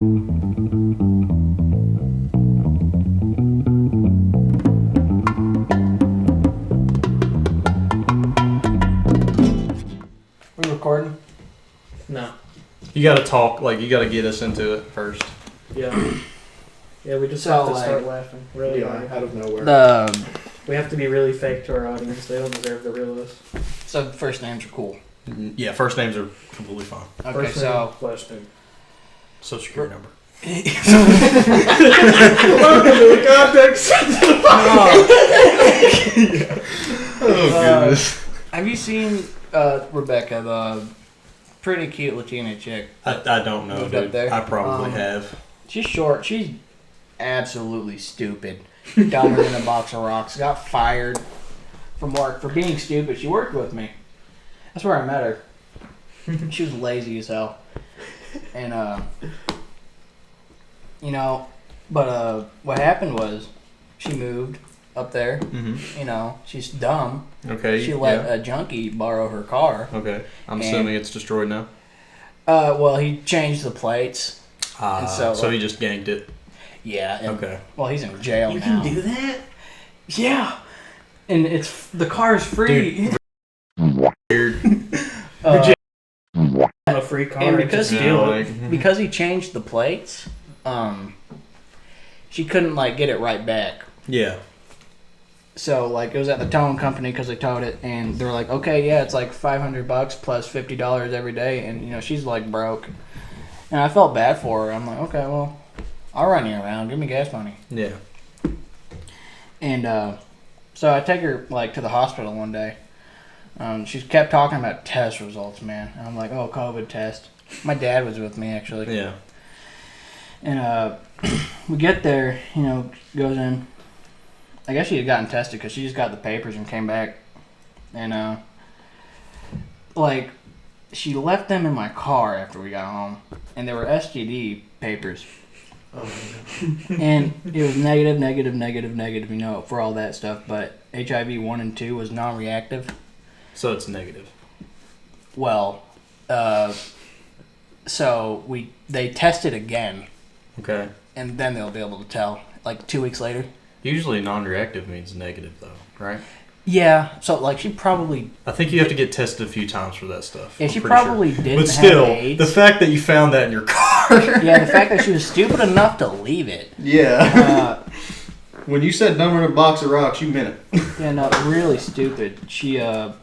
We recording? No. You gotta talk, you gotta get us into it first. Yeah. Yeah, we just So, have to start laughing really hard. out of nowhere. We have to be really fake to our audience. They don't deserve the real us. So first names are cool. Yeah, first names are completely fine. Okay, First name, so last name. Social security number. Welcome to the context. Oh, goodness. have you seen Rebecca, the pretty cute Latina chick? I don't know, Moved up dude. there? I probably have. She's short. She's absolutely stupid. Dumber than a box of rocks. Got fired from work for being stupid. She worked with me. That's where I met her. She was lazy as hell. And, what happened was she moved up there. Mm-hmm. She's dumb. Okay. She let a junkie borrow her car. Okay. I'm assuming it's destroyed now. Well, he changed the plates. And So he just ganked it. Yeah. And, Okay. well, he's in jail You now. can do that? Yeah. And the car is free. Weird. A free car. And because just he steal it. because he changed the plates, she couldn't get it right back. Yeah. So it was at the towing company because they towed it, and they were like, okay, yeah, it's $500 plus $50 every day, and she's broke, and I felt bad for her. I'm like, okay, well, I'll run you around, give me gas money. Yeah. And so I take her to the hospital one day. She kept talking about test results, man. And I'm like, oh, COVID test. My dad was with me, actually. Yeah. And we get there, goes in. I guess she had gotten tested because she just got the papers and came back. And, she left them in my car after we got home. And they were STD papers. Oh, And it was negative, for all that stuff. But HIV 1 and 2 was non-reactive. So it's negative. Well, so they tested again, Okay. and then they'll be able to tell, 2 weeks later. Usually non-reactive means negative, though, right? Yeah, so, she probably... I think you have to get tested a few times for that stuff. Yeah, I'm she pretty probably sure. didn't But still, have AIDS. the fact that you found that in your car. Yeah, the fact that she was stupid enough to leave it. Yeah. When you said number in a box of rocks, you meant it. Yeah, no, really stupid. She, so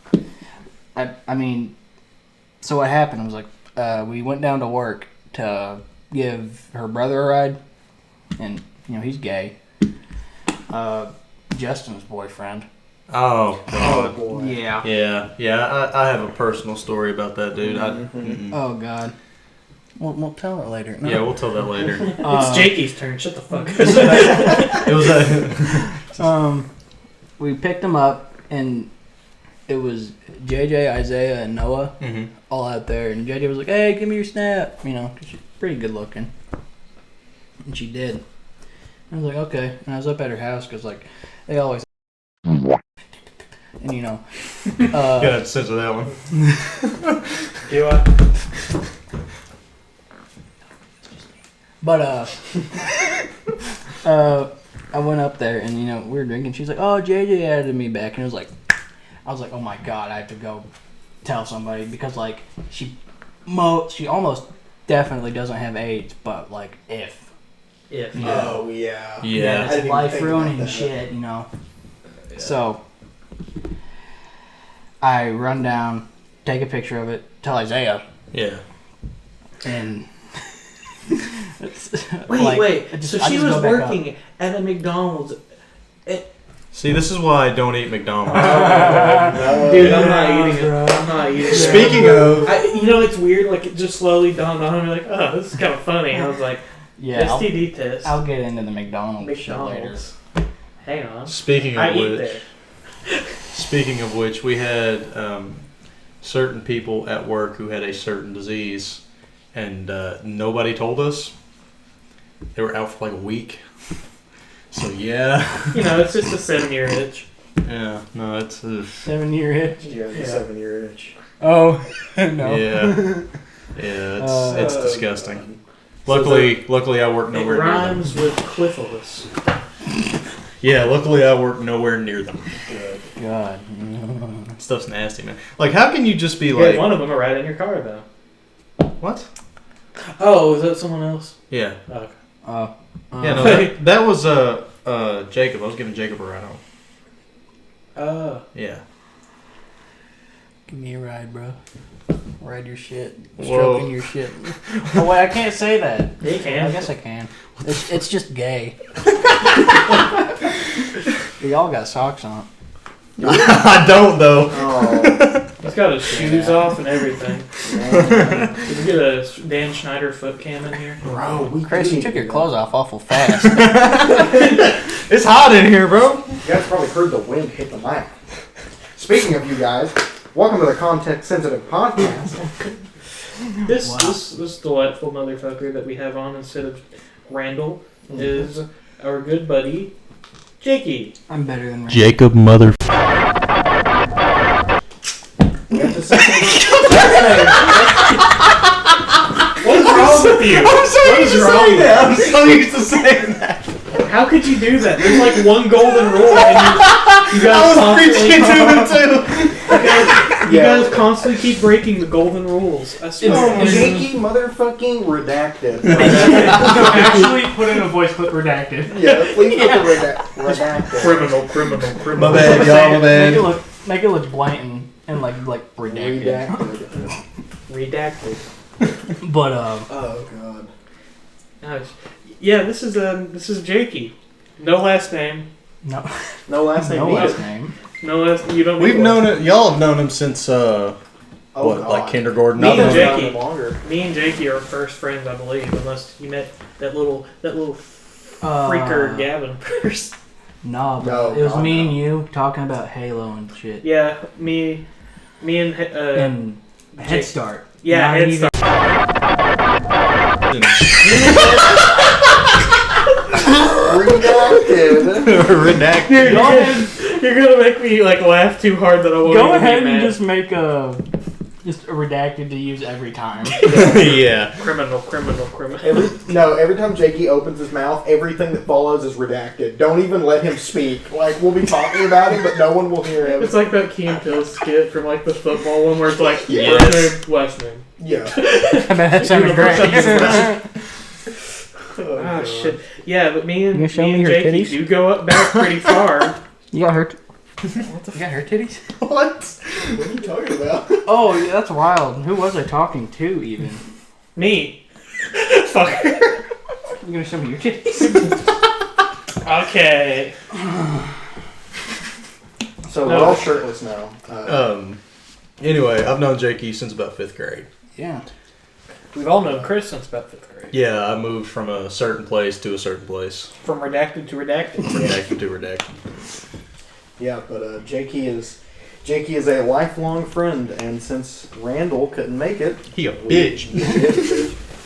what happened was, we went down to work to give her brother a ride, and, he's gay. Justin's boyfriend. Oh, God. boy. Yeah. Yeah. I have a personal story about that, dude. Oh, God. We'll tell it later. No. Yeah, we'll tell that later. It's Jakey's turn. Shut the fuck up. It was we picked him up, and it was JJ, Isaiah, and Noah all out there. And JJ was like, hey, give me your snap. 'Cause she's pretty good looking. And she did. I was like, okay. And I was up at her house because, they always... And, Gotta censor that one. Do I? But, I went up there, and, we were drinking. She's like, oh, JJ added me back. And I was like, oh, my God, I have to go tell somebody. Because, she almost definitely doesn't have AIDS, but, if. If. Yeah. Oh, yeah. Yeah. It's life-ruining shit, Yeah. So, I run down, take a picture of it, tell Isaiah, Yeah. and... Wait. So she was go back working at a McDonald's. See, this is why I don't eat McDonald's. Dude, I'm not eating it. I'm not eating it. Speaking of... it's weird. It just slowly dawned on me. Oh, this is kind of funny. I was like, Yeah, STD test. I'll get into the McDonald's shit later. McDonald's. Hang on. Speaking I of eat which... there. Speaking of which, we had certain people at work who had a certain disease, and nobody told us. They were out for a week. So yeah. It's just a 7-year itch. Yeah, no, it's... 7-year itch? Yeah, the 7-year itch. Oh, no. Yeah. Yeah, it's disgusting. Luckily, I work It nowhere near them. rhymes with cliffless. Yeah, luckily I work nowhere near them. God. Stuff's nasty, man. Like, how can you just be You like, had one of them right in your car, though. what? Oh, is that someone else? Yeah. Okay. Yeah, no, that was Jacob. I was giving Jacob a ride home. Yeah. Give me a ride, bro. Ride your shit. Whoa. Stroking your shit. Oh, wait, I can't say that. Yeah, you can. I guess I can. It's just gay. We all got socks on. I don't, though. Oh. He's got his shoes off and everything. Man. Did we get a Dan Schneider foot cam in here? Bro, we Chris, you did. took your clothes off awful fast. It's hot in here, bro. You guys probably heard the wind hit the mic. Speaking of you guys, welcome to the Context Sensitive Podcast. This delightful motherfucker that we have on instead of Randall is our good buddy, Jakey. I'm better than Randy. Jacob mother. You have to say What is wrong with you? I'm so What used is to wrong saying with that. I'm so used to saying that. How could you do that? There's like one golden rule, and you guys I was constantly, preaching to him, too. you guys constantly keep breaking the golden rules. I swear. Oh, Jakey motherfucking redacted. Actually, put in a voice clip redacted. Yeah, please put the redacted. Criminal. My bad, y'all, my bad. Make it look blatant and like redacted. Redacted. But Oh god. Nice. Yeah, this is Jakey. No last name. no No last name. no either. last name. No last. You don't. We've need known it. Y'all have known him since Oh, what, God. like kindergarten? Me I've and known Jakey. him- Longer. Me and Jakey are first friends, I believe, unless you met that little freaker Gavin first. No, No, it was God, me no. and you talking about Halo and shit. Yeah, me and And Head Jake. Start. yeah, Not Head even- Start. Redacted. Redacted. You're gonna make me like laugh too hard that I won't. Go even ahead be and mad. just make a redacted to use every time. Yeah. criminal. Every time Jakey opens his mouth, everything that follows is redacted. Don't even let him speak. Like, we'll be talking about him, but no one will hear him. It's like that Key and Peele skit from like the football one where it's like Yes. first name, last name. Yeah. That sounded great. Ah shit. Yeah, but me You and gonna show me your Jakey titties? do go up back pretty far. You got her. You got her titties? What? What are you talking about? Oh, yeah, that's wild. Who was I talking to even? Me. Fucker. You gonna show me your titties? Okay. So No. we're all shirtless now. Anyway, I've known Jakey since about 5th grade. Yeah. We've all known Chris since about 5th grade. Yeah, I moved from a certain place to a certain place. From redacted to redacted. Redacted to redacted. Yeah, but Jakey is a lifelong friend, and since Randall couldn't make it, He a bitch.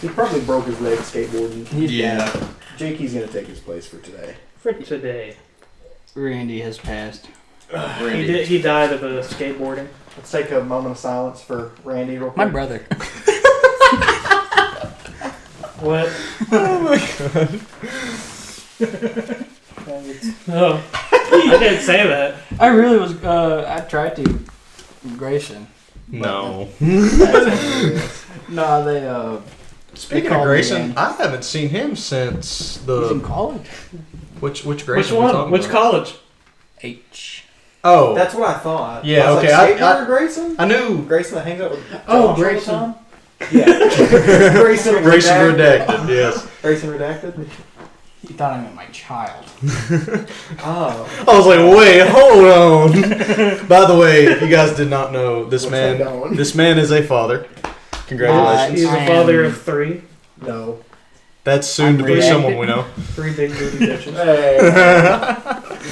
he probably broke his leg skateboarding. Yeah. Jakey's gonna take his place for today. For today. Randy has passed. Randy. He died of a skateboarding. Let's take a moment of silence for Randy real quick. My brother. What? Oh my god. Oh. I didn't say that. I really was. I tried to. Grayson. No. No, they. Speaking called of me Grayson, again. I haven't seen him since He's in the college. which Grayson? Which we one? talking Which about? college? H. Oh, That's what I thought. Yeah, I was okay, Like, I- Grayson? I knew Grayson that hangs out with Oh, Josh Grayson. all the time? Yeah. Grayson redacted. Yes. Grayson redacted? You thought I meant my child. Oh. I was like, wait, hold on. By the way, if you guys did not know, this What's that man, going? this man is a father. Congratulations. He's a I father am- of 3. No. That's soon to be I'm someone we know. 3 big booty bitches. Hey.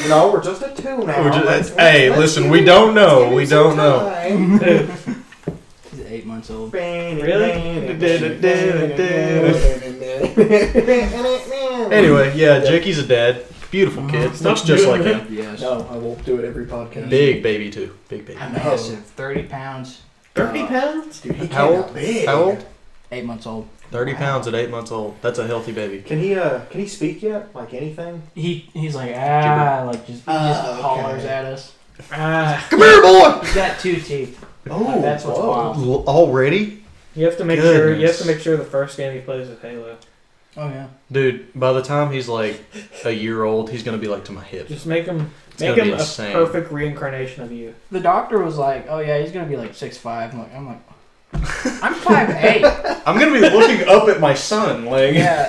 No, we're just at 2 now. Hey, listen, we don't know. We don't know. He's 8 months old. Anyway, yeah, Jakey's a dad. Beautiful kid. Stop Looks just doing like that. him. Yes. No, I won't do it every podcast. Big baby too. Big baby. I'm massive. 30 pounds. 30 pounds? Dude, he How came old? out big. How old? 8 months old. 30 pounds at 8 months old. That's a healthy baby. Can he speak yet? Like anything? He's like, like just Okay. hollers at us. Come here, boy! He's got 2 teeth. Oh, That's what's wild. Already? You have to make sure the first game he plays is Halo. Oh yeah. Dude, by the time he's like a year old, he's gonna be like to my hip. Just make him gonna be a insane. perfect reincarnation of you. The doctor was like, "Oh yeah, he's gonna be like 6'5". I'm like, I'm 5'8". I'm gonna be looking up at my son, like. Yeah.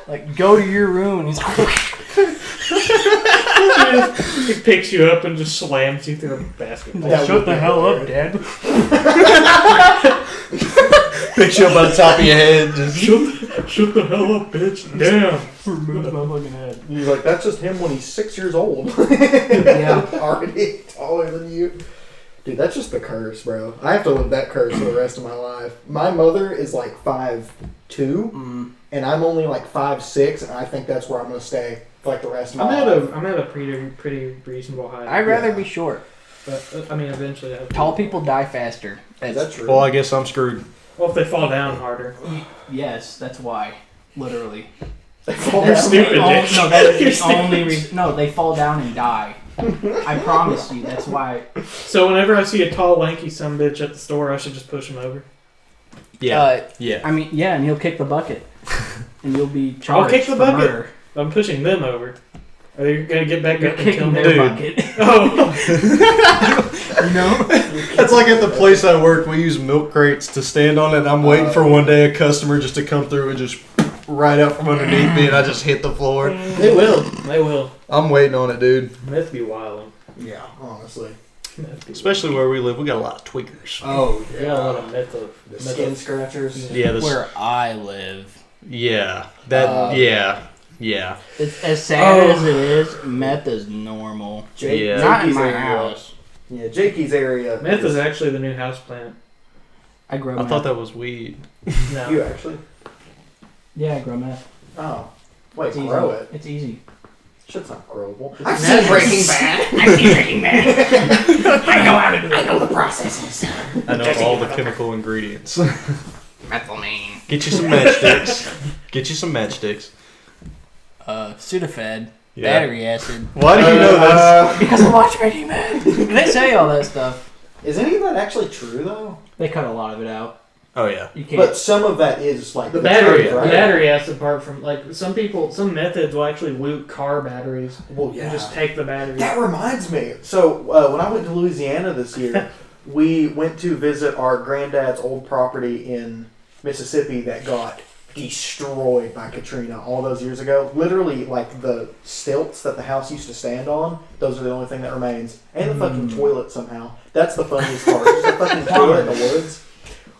Like go to your room. And he's He picks you up and just slams you through a basketball. like, shut the hell up, Dad. Picks you up on the top of your head. Just Shut the hell up, bitch. Damn. Removes my fucking head. He's like, that's just him when he's 6 years old. Yeah. Already taller than you. Dude, that's just the curse, bro. I have to live that curse for the rest of my life. My mother is like 5'2", and I'm only like 5'6", and I think that's where I'm going to stay for like the rest of my life. I'm at a pretty reasonable height. I'd rather be short. But I mean, eventually, Tall people die faster. Is that true? well, I guess I'm screwed. Well, if they fall down harder. Yes, that's why. Literally. You're stupid, Dick. No, that's the only reason. No, they fall down and die. I promise you. That's why. So whenever I see a tall, lanky sumbitch at the store, I should just push him over. Yeah. Yeah. I mean, yeah, and he'll kick the bucket, and you'll be charged. I'll kick the for bucket. murder. I'm pushing them over. Are you gonna get back You're up and kill kicking me? their Dude. bucket. Oh, You know. That's like at the place I work, we use milk crates to stand on it, and I'm waiting for one day a customer just to come through and just right out from underneath me, and I just hit the floor. they will. They will. I'm waiting on it, dude. Meth be wild. Yeah, honestly. Especially where we live, we got a lot of tweakers. Oh, We got a lot of meth. The skin scratchers. Yeah, Where I live. yeah, that, yeah. It's as sad as it is. Meth is normal. Yeah. Not in Jakey's my area. house. Yeah, Jakey's area. Meth is actually the new house plant. I grow I meth. thought that was weed. No. You actually? Yeah, I grow meth. Oh. Wait, It's easy. grow it. It's easy. Shit's not growable. It's I've not- seen Breaking Bad. I've seen Breaking Bad. I know how to do it. I know the processes. I know all the chemical ingredients. Methylamine. Get you some matchsticks. Get you some matchsticks. Sudafed. Yeah. Battery acid. Why do you know this? Because I watch Breaking Bad. They say all that stuff. Is any of that actually true, though? They cut a lot of it out. Oh, yeah. You can't. But some of that is, like, The battery, truth, right? the battery acid part from like some methods will actually loot car batteries Well, yeah. and just take the batteries. That reminds me. So, when I went to Louisiana this year, we went to visit our granddad's old property in Mississippi that got destroyed by Katrina all those years ago. Literally, like, the stilts that the house used to stand on, those are the only thing that remains. And the fucking toilet somehow. That's the funniest part. Just the fucking toilet in the woods.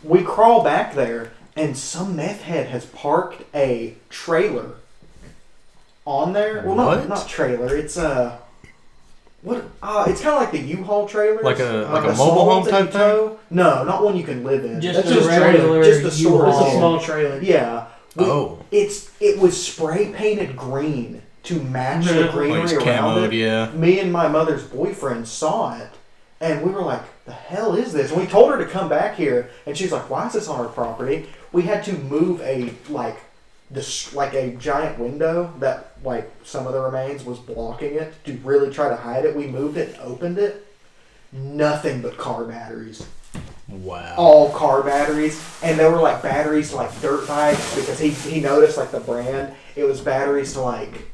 We crawl back there, and some meth head has parked a trailer on there. Well, What? not trailer. It's what? It's kind of like the U-Haul trailers, Like a the mobile small home ones that type you tow. No, not one you can live in. Just That's a regular just a store. U-Haul. It's a small trailer. Yeah. Oh. It was spray painted green to match the Like greenery it's around camoed, it. yeah. Me and my mother's boyfriend saw it, and we were like, the hell is this? And we told her to come back here, and she's like, why is this on our property? We had to move a giant window that, like, some of the remains was blocking it to really try to hide it. We moved it and opened it. Nothing but car batteries. Wow. All car batteries. And they were, like, batteries to, like, dirt bikes, because he noticed, like, the brand. It was batteries to, like,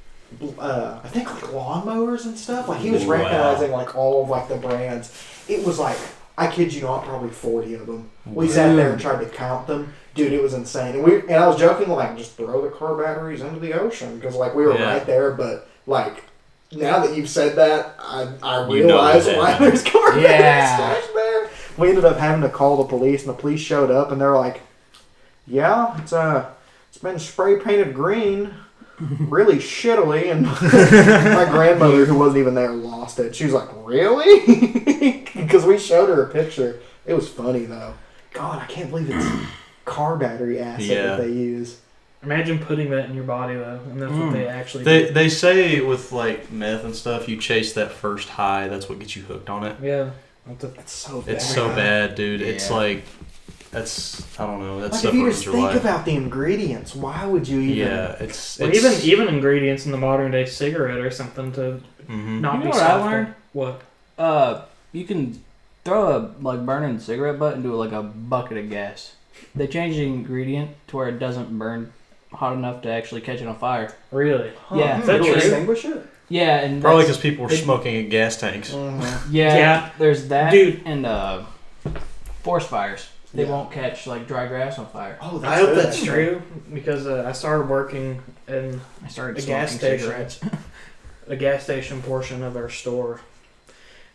I think, like, lawnmowers and stuff. Like, he was Wow. recognizing, like, all of, like, the brands. It was, like, I kid you not, probably 40 of them. We sat there and tried to count them. Dude, it was insane. And I was joking, like, just throw the car batteries into the ocean, because, like, we were Yeah. right there. But, like, now that you've said that, I You know realize that. why there's car Yeah. batteries stashed there. We ended up having to call the police, and the police showed up, and they're like, yeah, it's been spray painted green really shittily, and my grandmother, who wasn't even there, lost it. She was like, really? Because we showed her a picture. It was funny, though. God, I can't believe it's car battery acid that they use. Imagine putting that in your body though, and that's what they actually They do. they say with like meth and stuff, you chase that first high. That's what gets you hooked on it. Yeah. It's so bad. It's so bad, dude. It's Yeah. like I don't know. That Like stuff if you ruins just your think life. about the ingredients, why would you even? Yeah, it's Well, even ingredients in the modern day cigarette or something to not You be know what I soft. learned? What? You can throw a burning cigarette butt into like a bucket of gas. They change the ingredient to where it doesn't burn hot enough to actually catch it on fire. Really? Yeah. Is that It'll true? extinguish it. Yeah, and probably that's- because people were smoking in gas tanks. Yeah, there's that, Dude. and forest fires. They Yeah. won't catch like dry grass on fire. Oh, I hope good. that's true because I started working in I started a smoking gas station, cigarettes. a gas station portion of our store.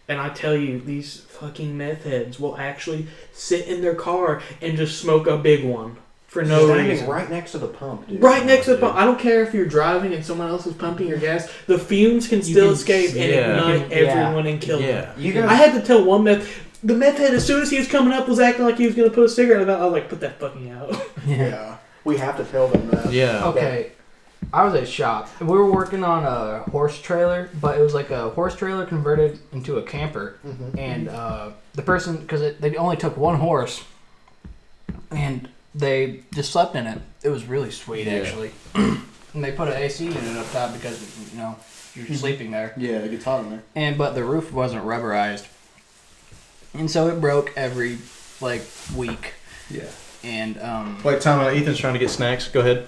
And I tell you, these fucking meth heads will actually sit in their car and just smoke a big one for no Standing reason. right next to the pump, dude. Right next to the pump. I don't care if you're driving and someone else is pumping your gas. The fumes can still can escape and yeah. ignite Yeah. everyone and kill them. Yeah. You guys, I had to tell the meth head, as soon as he was coming up, was acting like he was going to put a cigarette in his mouth. I was like, put that fucking out. yeah, we have to tell them that. Yeah. Okay, I was at shop. We were working on a horse trailer, but it was like a horse trailer converted into a camper. Mhm. And the person, because they only took one horse, and they just slept in it. It was really sweet, Yeah. actually. And they put an AC unit up top because you're sleeping there. Yeah, it gets hot in there. But the roof wasn't rubberized, and so it broke every week. Yeah. And Wait, time out. Ethan's trying to get snacks. Go ahead.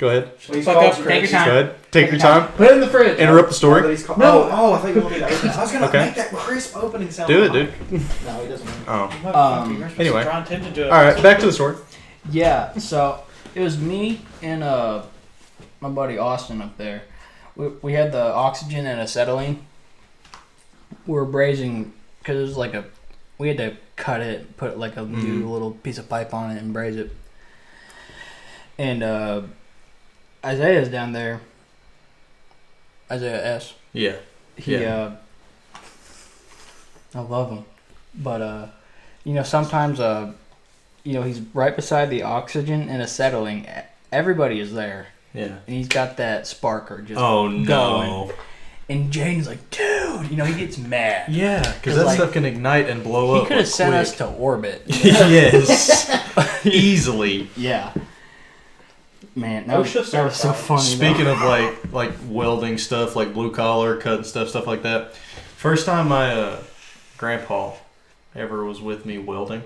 He's Fuck called up, Chris. take your time. Go ahead. Take your time. put it in the fridge. Interrupt the Oh, story. but he's called, No. oh, I thought you wanted me to open it. I was gonna Okay. make that crisp opening sound. Do it, dude. No, he doesn't. Oh. Anyway. Draw attention to it. All right. Back to the story. Yeah, so it was me and my buddy Austin up there. We had the oxygen and acetylene. We were braising because it was we had to cut it, put do a little piece of pipe on it and braise it. And Isaiah's down there. Isaiah S. Yeah. He I love him, but sometimes he's right beside the oxygen and acetylene. Everybody is there, Yeah. and he's got that sparker just Oh no. going. And Jaden's like, dude, he gets mad. Yeah, because 'Cause, that like, stuff can ignite and blow up. He could have sent quick. us to orbit. Yes. Easily. Yeah. Man, that was so certified. funny. Speaking of like welding stuff, like blue collar, cutting stuff like that. First time my grandpa ever was with me welding,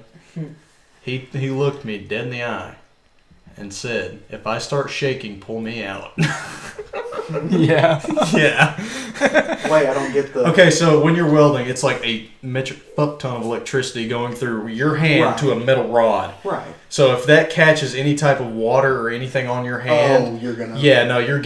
he looked me dead in the eye and said, "If I start shaking, pull me out." Yeah. Yeah. Wait, I don't get the. Okay, so when you're welding, it's like a metric fuck ton of electricity going through your hand to a metal rod. Right. So if that catches any type of water or anything on your hand, Oh, you're gonna. yeah, no, you're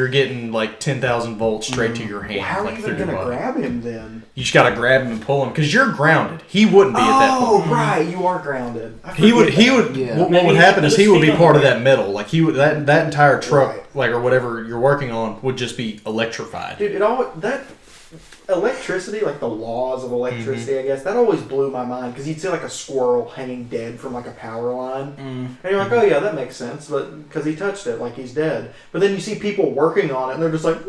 getting like 10,000 volts straight to your hand. Well, how are like you through even your gonna body. grab him then? You just gotta grab him and pull him because you're grounded. He wouldn't be at that point. Oh, right, you are grounded. I He would. forget that. Yeah. What Maybe would he happen put is his he would be feet on part of the that metal. Like he would that entire truck, Right. like or whatever you're working on, would just be electrified. Dude, that electricity, like the laws of electricity, Mm-hmm. I guess, that always blew my mind because you'd see like a squirrel hanging dead from like a power line, and you're like, oh yeah, that makes sense, but because he touched it, like he's dead. But then you see people working on it, and they're just like,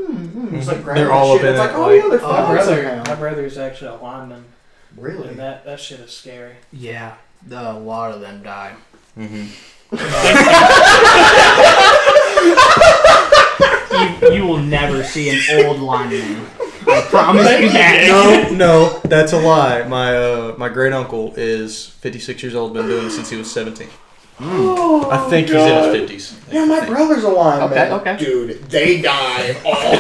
just like grabbing They're all that up shit. in It's like, it, oh like- yeah, they're My fine my somehow. brother's actually a lineman, Really? and that shit is scary. Yeah. A lot of them died. You will never see an old lineman. I promise you that. No, that's a lie. My great uncle is 56 years old. Been doing it since he was 17. I think he's in his 50s. Yeah, my brother's a lineman. Okay. Dude, they die all.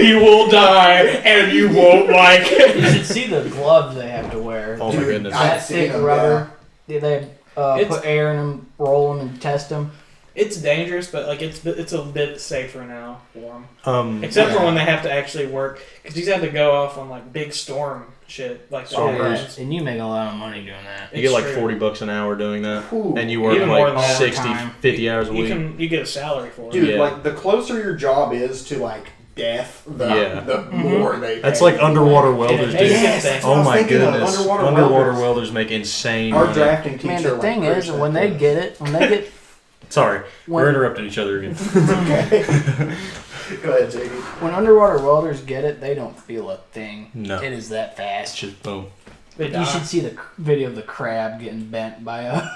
You will die, and you won't like it. You should see the gloves they have to wear. Oh my Dude, goodness. I- That I've seen thick them, rubber. They It's- put air in them, roll them, and test them. It's dangerous, but like it's a bit safer now for him. Except Yeah. for when they have to actually work, because he's had to go off on like big storm shit, like the Storm hurricanes. burst. And you make a lot of money doing that. You get like It's true. $40 an hour doing that, Ooh. and you work Even more like than that. 60, Overtime. 50 hours a week. You get a salary for it. Dude, Yeah. like the closer your job is to like death, the more they. That's pay. like underwater welders, Yeah, dude. yes, that's what I Oh was my thinking of, goodness. underwater Underwater welders. welders make insane Our money. drafting teacher. Man, the like, thing preached is, that when to they us. get it, when they get Sorry, When- we're interrupting each other again. Okay. Go ahead, JD. when underwater welders get it, they don't feel a thing. No. It is that It's fast. just boom. You should see the video of the crab getting bent by a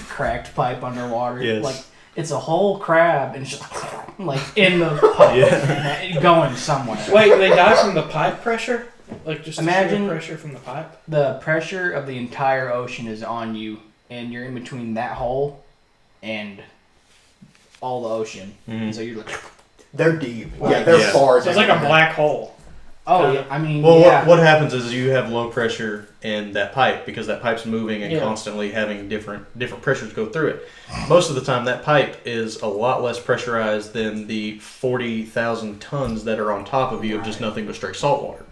cracked pipe underwater. Yes. Like, it's a whole crab and it's just like in the pipe, going somewhere. Wait, they die from the pipe pressure? Like just imagine the pressure from the pipe? The pressure of the entire ocean is on you, and you're in between that hole and all the ocean. Mm-hmm. So you're like, they're deep. Like, They're far. So it's like a black hole. oh, yeah, I mean, Well, yeah. what happens is you have low pressure in that pipe because that pipe's moving and Yeah. constantly having different pressures go through it. Most of the time, that pipe is a lot less pressurized than the 40,000 tons that are on top of you of just nothing but straight salt water.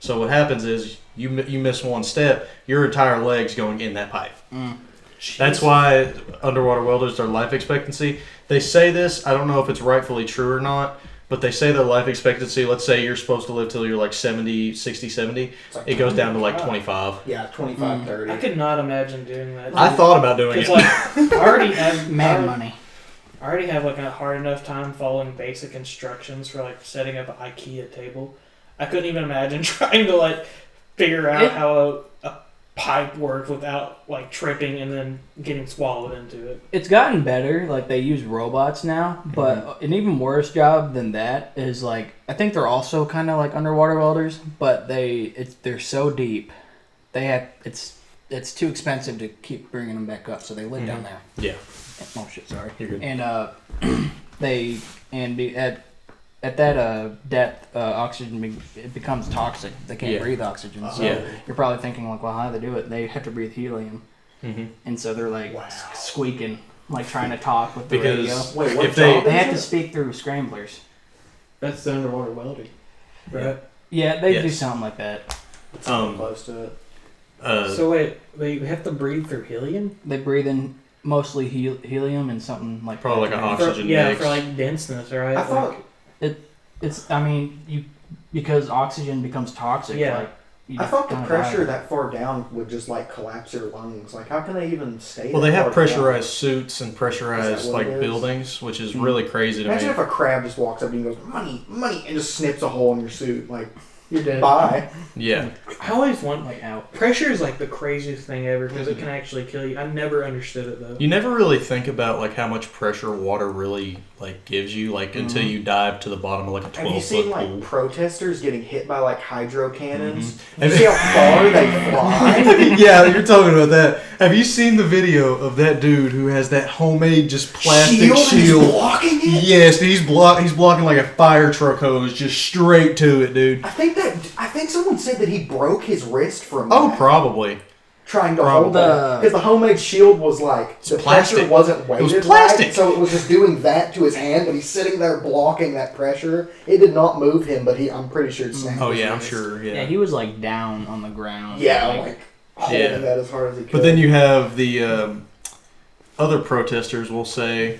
So what happens is you miss one step, your entire leg's going in that pipe. That's why underwater welders, their life expectancy, they say this, I don't know if it's rightfully true or not, but they say their life expectancy, let's say you're supposed to live till you're like 70, 60, 70, like it goes down to like 25. Yeah, 25, 30. I could not imagine doing that. I thought about doing it. It's like, I already have Mad money. I already have like a hard enough time following basic instructions for like setting up an IKEA table. I couldn't even imagine trying to like figure out how a pipe works without like tripping and then getting swallowed into it. It's gotten better. Like, they use robots now, but an even worse job than that is like, I think they're also kind of like underwater welders, but they're so deep. They have it's too expensive to keep bringing them back up, so they live down there. Yeah. Oh shit, sorry. You're good. And at that depth, oxygen it becomes toxic. They can't breathe oxygen. So you're probably thinking like, well, how do they do it? They have to breathe helium, and so they're like squeaking, like trying to talk with the radio. Wait, what if they They have to speak through scramblers. That's the underwater welding, right? Yeah, they do something like that. It's close to it. So wait, they have to breathe through helium? They breathe in mostly helium and something like probably that. like an oxygen mix. For like denseness, right? I thought It's. I mean, because oxygen becomes toxic. Yeah. Like, I thought the pressure that far down would just like collapse your lungs. Like, how can they even stay? Well, they that have far pressurized down? suits and pressurized what like it is? buildings, which is really crazy to Imagine me. if a crab just walks up and goes, "Money, money," and just snips a hole in your suit. Like, you're dead. bye. Yeah. I always want like out. pressure is like the craziest thing ever because it can actually kill you. I never understood it though. You never really think about like how much pressure water really like gives you, like until you dive to the bottom of like a 12-foot Have you seen pool. like protesters getting hit by like hydro cannons? Mhm. You see how far they fly? Yeah, you're talking about that. Have you seen the video of that dude who has that homemade just plastic and he's shield? blocking it. Yes, dude, he's blocking like a fire truck hose just straight to it, dude. I think someone said that he broke his wrist from Oh, that, probably. trying to hold that because the homemade shield was like the plastic. pressure wasn't weighted It was plastic. right, so it was just doing that to his hand. But he's sitting there blocking that pressure. It did not move him, but I'm pretty sure it snapped. Oh his yeah, I'm wrist. sure. Yeah, Yeah. he was like down on the ground. Yeah, like holding that as hard as he could. But then you have the other protesters, we'll say,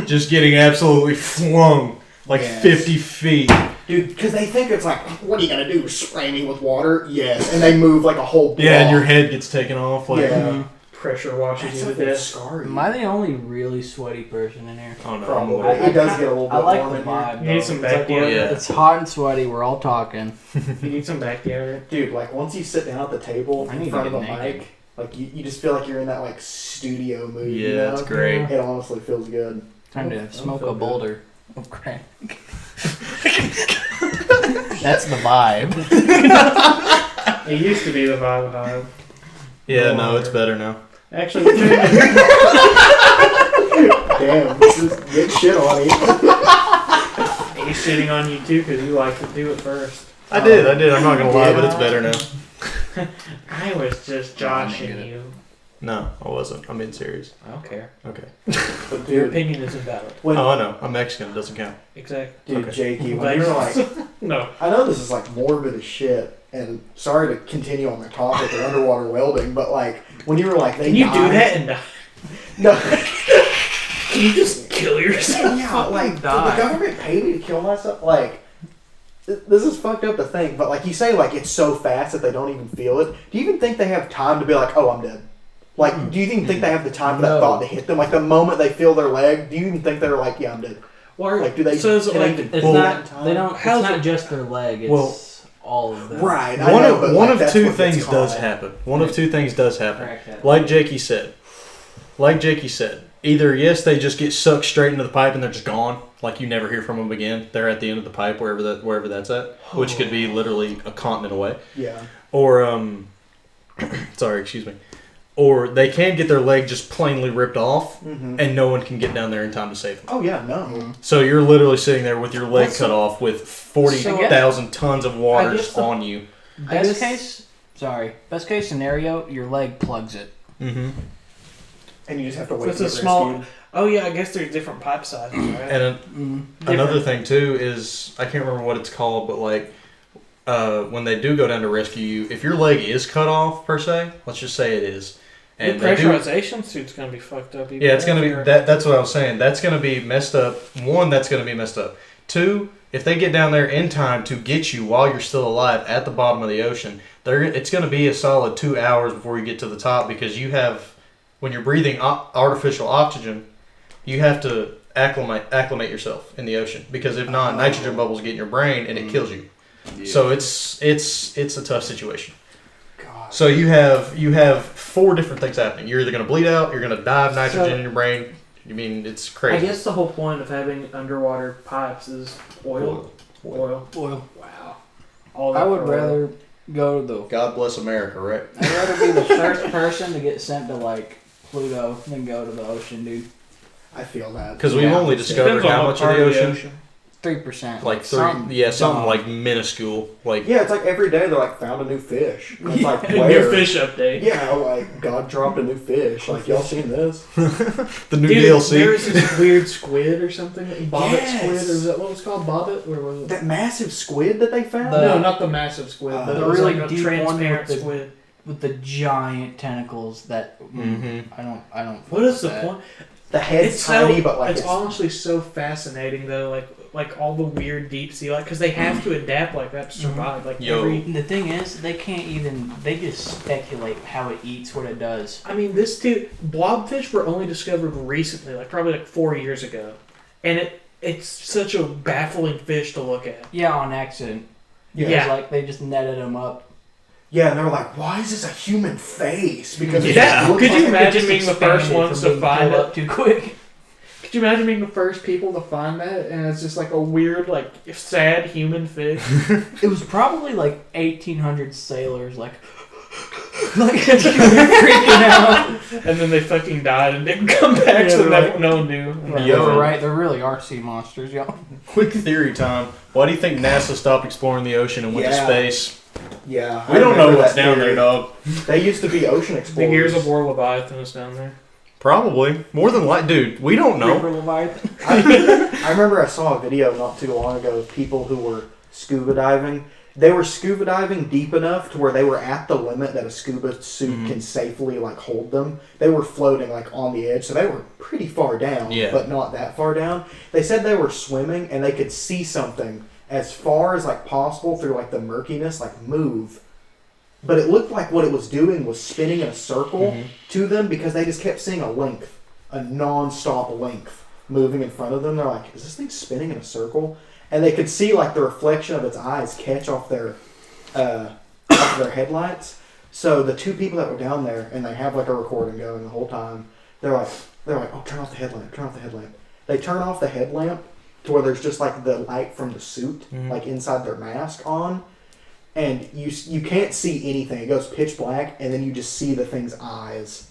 just getting absolutely flung like 50 feet. Dude, because they think it's like, what are you gonna do? Spray me with water? Yes, and they move like a whole block. Yeah, and your head gets taken off. Like, Yeah. Pressure washes That's you to something death. scarring. Am I the only really sweaty person in here? Oh no, Probably. I'm a It does get a little bit I like warm the in here. vibe. You need though. some It's like back deodorant? Yeah. It's hot and sweaty. We're all talking. You need some back deodorant. Dude, like once you sit down at the table I in need to front of get a naked. mic, like you just feel like you're in that like studio mood. Yeah, you know? that's great. It honestly feels good. Time to Don't smoke feel a good. boulder of crack. That's the vibe. It used to be the vibe hive. Yeah, no, it's better now. Actually, Damn, just get shit on you. he's shitting on you too because you like to do it first. I did. I'm not gonna lie, but it's better now. I was just joshing get it. you. No, I wasn't. I'm being serious. I don't care. Okay. But Your dude, opinion isn't valid. when, Oh, I know. I'm Mexican. It doesn't count. Exactly. dude, Okay. Jakey, when you're like, No. I know this is like morbid as shit, and sorry to continue on the topic of underwater welding, but like when you were like, they Can you do died- that and die? No. Can you just kill yourself? Yeah, like did the die. government pay me to kill myself? Like, this is fucked up to think, but like you say, like it's so fast that they don't even feel it. Do you even think they have time to be like, oh, I'm dead? Like, do you even think they have the time for that No. thought to hit them? Like the moment they feel their leg, do you even think they're like, yeah, I'm dead? Or, Like, do they? So is it can like they It's pull not. that in time? They don't. How's It's not it- just their leg. It's Well, all of them. Right. One of two things does happen. One of two things does happen. Like Jakey said. Either, yes, they just get sucked straight into the pipe and they're just gone. Like, you never hear from them again. They're at the end of the pipe, wherever that's at. Which could be literally a continent away. Yeah. Or, sorry, excuse me. Or they can get their leg just plainly ripped off, and no one can get down there in time to save them. Oh, yeah, no. So you're literally sitting there with your leg cut off with 40,000 tons of water on you. Best case scenario, your leg plugs it. Mm-hmm. And you just have to wait for the small. Oh yeah, I guess there's different pipe sizes, right? And another thing too is, I can't remember what it's called, but like when they do go down to rescue you, if your leg is cut off per se, let's just say it is, and the pressurization suit's gonna be fucked up. Yeah, it's gonna be that's what I was saying. That's gonna be messed up. One, that's gonna be messed up. Two, if they get down there in time to get you while you're still alive at the bottom of the ocean, it's gonna be a solid 2 hours before you get to the top, because you have, when you're breathing artificial oxygen, you have to acclimate yourself in the ocean, because if not, nitrogen bubbles get in your brain and it kills you. Yeah. So it's a tough situation. God. So you have 4 different things happening. You're either going to bleed out, you're going to die of nitrogen in your brain. I mean, it's crazy. I guess the whole point of having underwater pipes is oil. Wow. I would rather go to the... God bless America, right? I'd rather be the first person to get sent to, like, Pluto than go to the ocean, dude. I feel that. Because we've only discovered how much of the ocean? 3%. Like 3, something like minuscule. Like, yeah, it's like every day they're like, found a new fish. It's like, where? New fish update. Yeah, like, God dropped a new fish. Like, y'all seen this? The new DLC. There was this weird squid or something. Bobbit squid, or is that what it was called? Bobbit? Where was it? That massive squid that they found? No, not the massive squid. But the it was really like a deep transparent one squid. With the giant tentacles that... I don't... What is the point? The head's tiny, but like it's honestly so fascinating though, like all the weird deep sea, like, because they have to adapt like that to survive. Like the thing is, they can't even. They just speculate how it eats, what it does. I mean, blobfish were only discovered recently, like probably like 4 years ago, and it's such a baffling fish to look at. Yeah, on accident. Yeah, like they just netted them up. Yeah, and they were like, "Why is this a human face?" Because could you imagine being the first ones to find it too quick? Could you imagine being the first people to find that, and it's just like a weird, like, sad human fish? It was probably like 1800 sailors, like freaking out, and then they fucking died and didn't come back, so no one knew. Right, there really are sea monsters, y'all. Quick theory time. Why do you think NASA stopped exploring the ocean and went to space? Yeah, we don't know what's down there, dog. They used to be ocean explorers. The Gears of War Leviathan is down there. Probably. More than dude, we don't know. I remember I saw a video not too long ago of people who were scuba diving. They were scuba diving deep enough to where they were at the limit that a scuba suit can safely like hold them. They were floating like on the edge, so they were pretty far down, but not that far down. They said they were swimming and they could see something as far as like possible through like the murkiness, like move. But it looked like what it was doing was spinning in a circle to them, because they just kept seeing a non-stop length moving in front of them. They're like, is this thing spinning in a circle? And they could see like the reflection of its eyes catch off their headlights. So the 2 people that were down there, and they have like a recording going the whole time, they're like, oh, turn off the headlamp. They turn off the headlamp to where there's just like the light from the suit, like inside their mask on. And you can't see anything. It goes pitch black, and then you just see the thing's eyes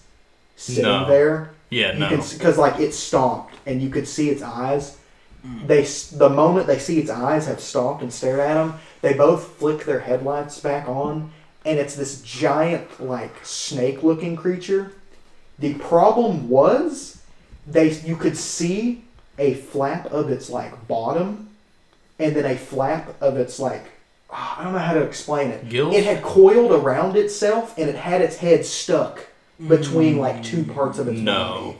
sitting there. Yeah, Because like it stopped, and you could see its eyes. The moment they see its eyes have stopped and stared at them, they both flick their headlights back on, and it's this giant like snake-looking creature. The problem was you could see a flap of its like bottom, and then a flap of its like, I don't know how to explain it. Gills? It had coiled around itself, and it had its head stuck between like 2 parts of its body.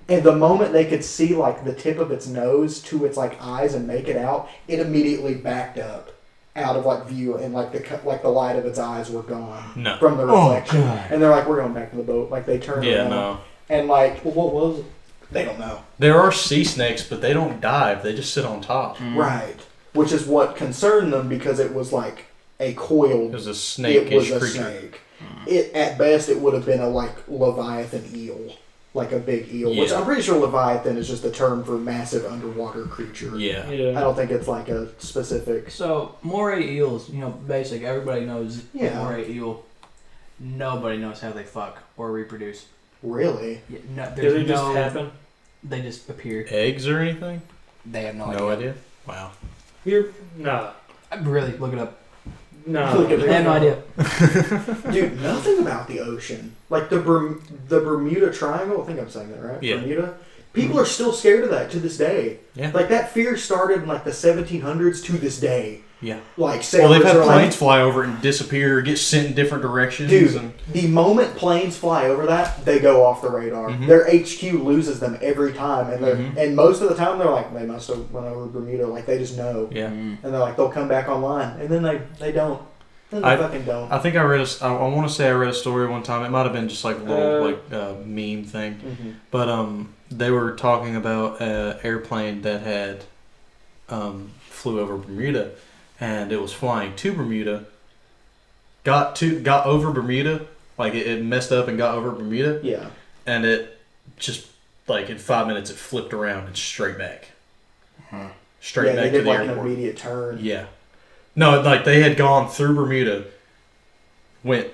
And the moment they could see like the tip of its nose to its like eyes and make it out, it immediately backed up out of like view, and like the light of its eyes were gone from the reflection. And they're like, we're going back to the boat. Like they turned around. And like, what was it? They don't know. There are sea snakes, but they don't dive. They just sit on top. Right. Which is what concerned them, because it was like a coiled. It was a It snake-ish was a creature. snake. At best, it would have been a Leviathan eel, like a big eel. Which Yeah. I'm pretty sure Leviathan is just a term for massive underwater creature. Yeah. I Yeah. don't think it's like a specific. So moray eels, basic. Everybody knows Yeah. moray eel. Nobody knows how they fuck or reproduce. Really? Yeah, no, Do there's they just no. happen? They just appear. Eggs or anything? They have no, No idea. idea. Wow. No. Really, look it up. No. Look at They have no idea. Dude, nothing about the ocean. Like the Bermuda Triangle, I think I'm saying that right? Yeah. Bermuda. People are still scared of that to this day. Yeah. Like that fear started in like the 1700s to this day. Yeah. Like Well, sailors they've had are planes like, fly over and disappear or get sent in different directions. dude, And, the moment planes fly over that, they go off the radar. Mhm. Their HQ loses them every time, and they're Mhm. and most of the time they're like they must have went over Bermuda. Like they just know, yeah. and they're like they'll come back online, and then they don't. Then they fucking don't. I think I read I want to say I read a story one time. It might have been just like a little meme thing, Mm-hmm. but they were talking about an airplane that had flew over Bermuda, and it was flying to Bermuda. Got over Bermuda, like it messed up and got over Bermuda, Yeah. and it just like in 5 minutes it flipped around and straight back, straight Yeah, back they to did the like an airport. immediate turn. Yeah. No, like they had gone through Bermuda, went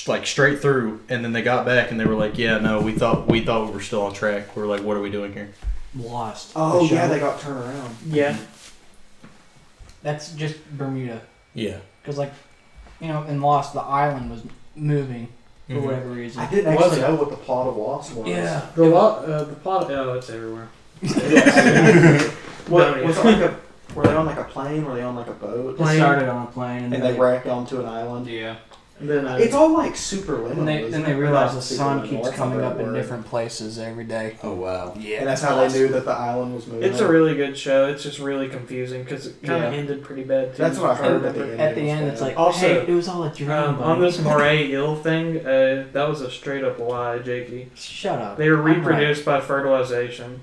like straight through, and then they got back and they were like, "Yeah, no, we thought we were still on track. We were like, what are we doing here?" Lost. Oh The yeah, show. they got turned around. Yeah. That's just Bermuda. Yeah. Because in Lost, the island was moving for Mhm. whatever reason. I didn't Was actually it? know what the plot of Lost was. Yeah. The plot. Oh, it's everywhere. What was it like a? Were they on like a plane? Were they on like a boat? It started on a plane and And then they wrecked onto an island. Yeah. And then It's all like super liminal. And isn't then they it? realized the Not super sun liminal, keeps that's not coming the up right in word. different places every day. Oh wow. Yeah. And that's how they knew that the island was moving. It's a really good show. It's just really confusing because it kind of Yeah. ended pretty bad too. That's what I heard at the remember. end. At the end, it's like, Also, hey, it was all a dream. On buddy. this moray eel thing, that was a straight up lie, Jakey. Shut up. They were I'm right. reproduced by fertilization.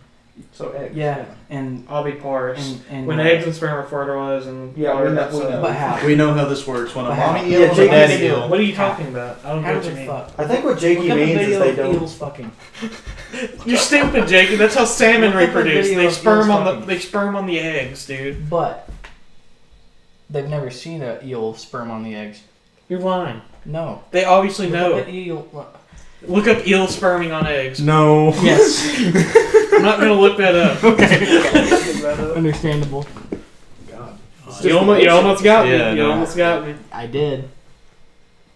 So eggs. Yeah, and I'll be parsed. and When eggs and sperm are fertilized and Yeah, we know- that's we know. But how? We know how this works. When a But mommy how? eel Yeah, and a Jake, daddy you eel. What are you talking about? I don't How know does what you it mean. fuck? I think what Jakey Look up a means is video they of don't. eels fucking. You're stupid, Jakey. That's how salmon Look up a reproduce. video They of sperm eels on the fucking. they sperm on the eggs, dude. But they've never seen a eel sperm on the eggs. You're lying. No. They obviously Look know. up an eel. Look up eel sperming on eggs. No. Yes. I'm not gonna look that up. Understandable. God. You almost got me. Yeah, You no. almost got me. I did.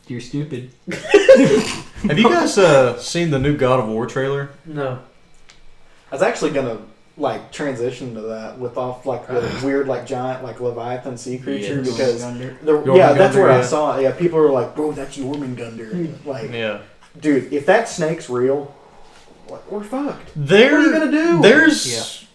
You're stupid. Have you guys seen the new God of War trailer? No. I was actually gonna like transition to that with off like the weird like giant like Leviathan sea creature Yes. because Jormungandr, yeah, that's where I yeah. saw it. Yeah, people were like, bro, that's Jormungandr. Like, Yeah. dude, if that snake's real, we're fucked. There, What are you gonna do? There's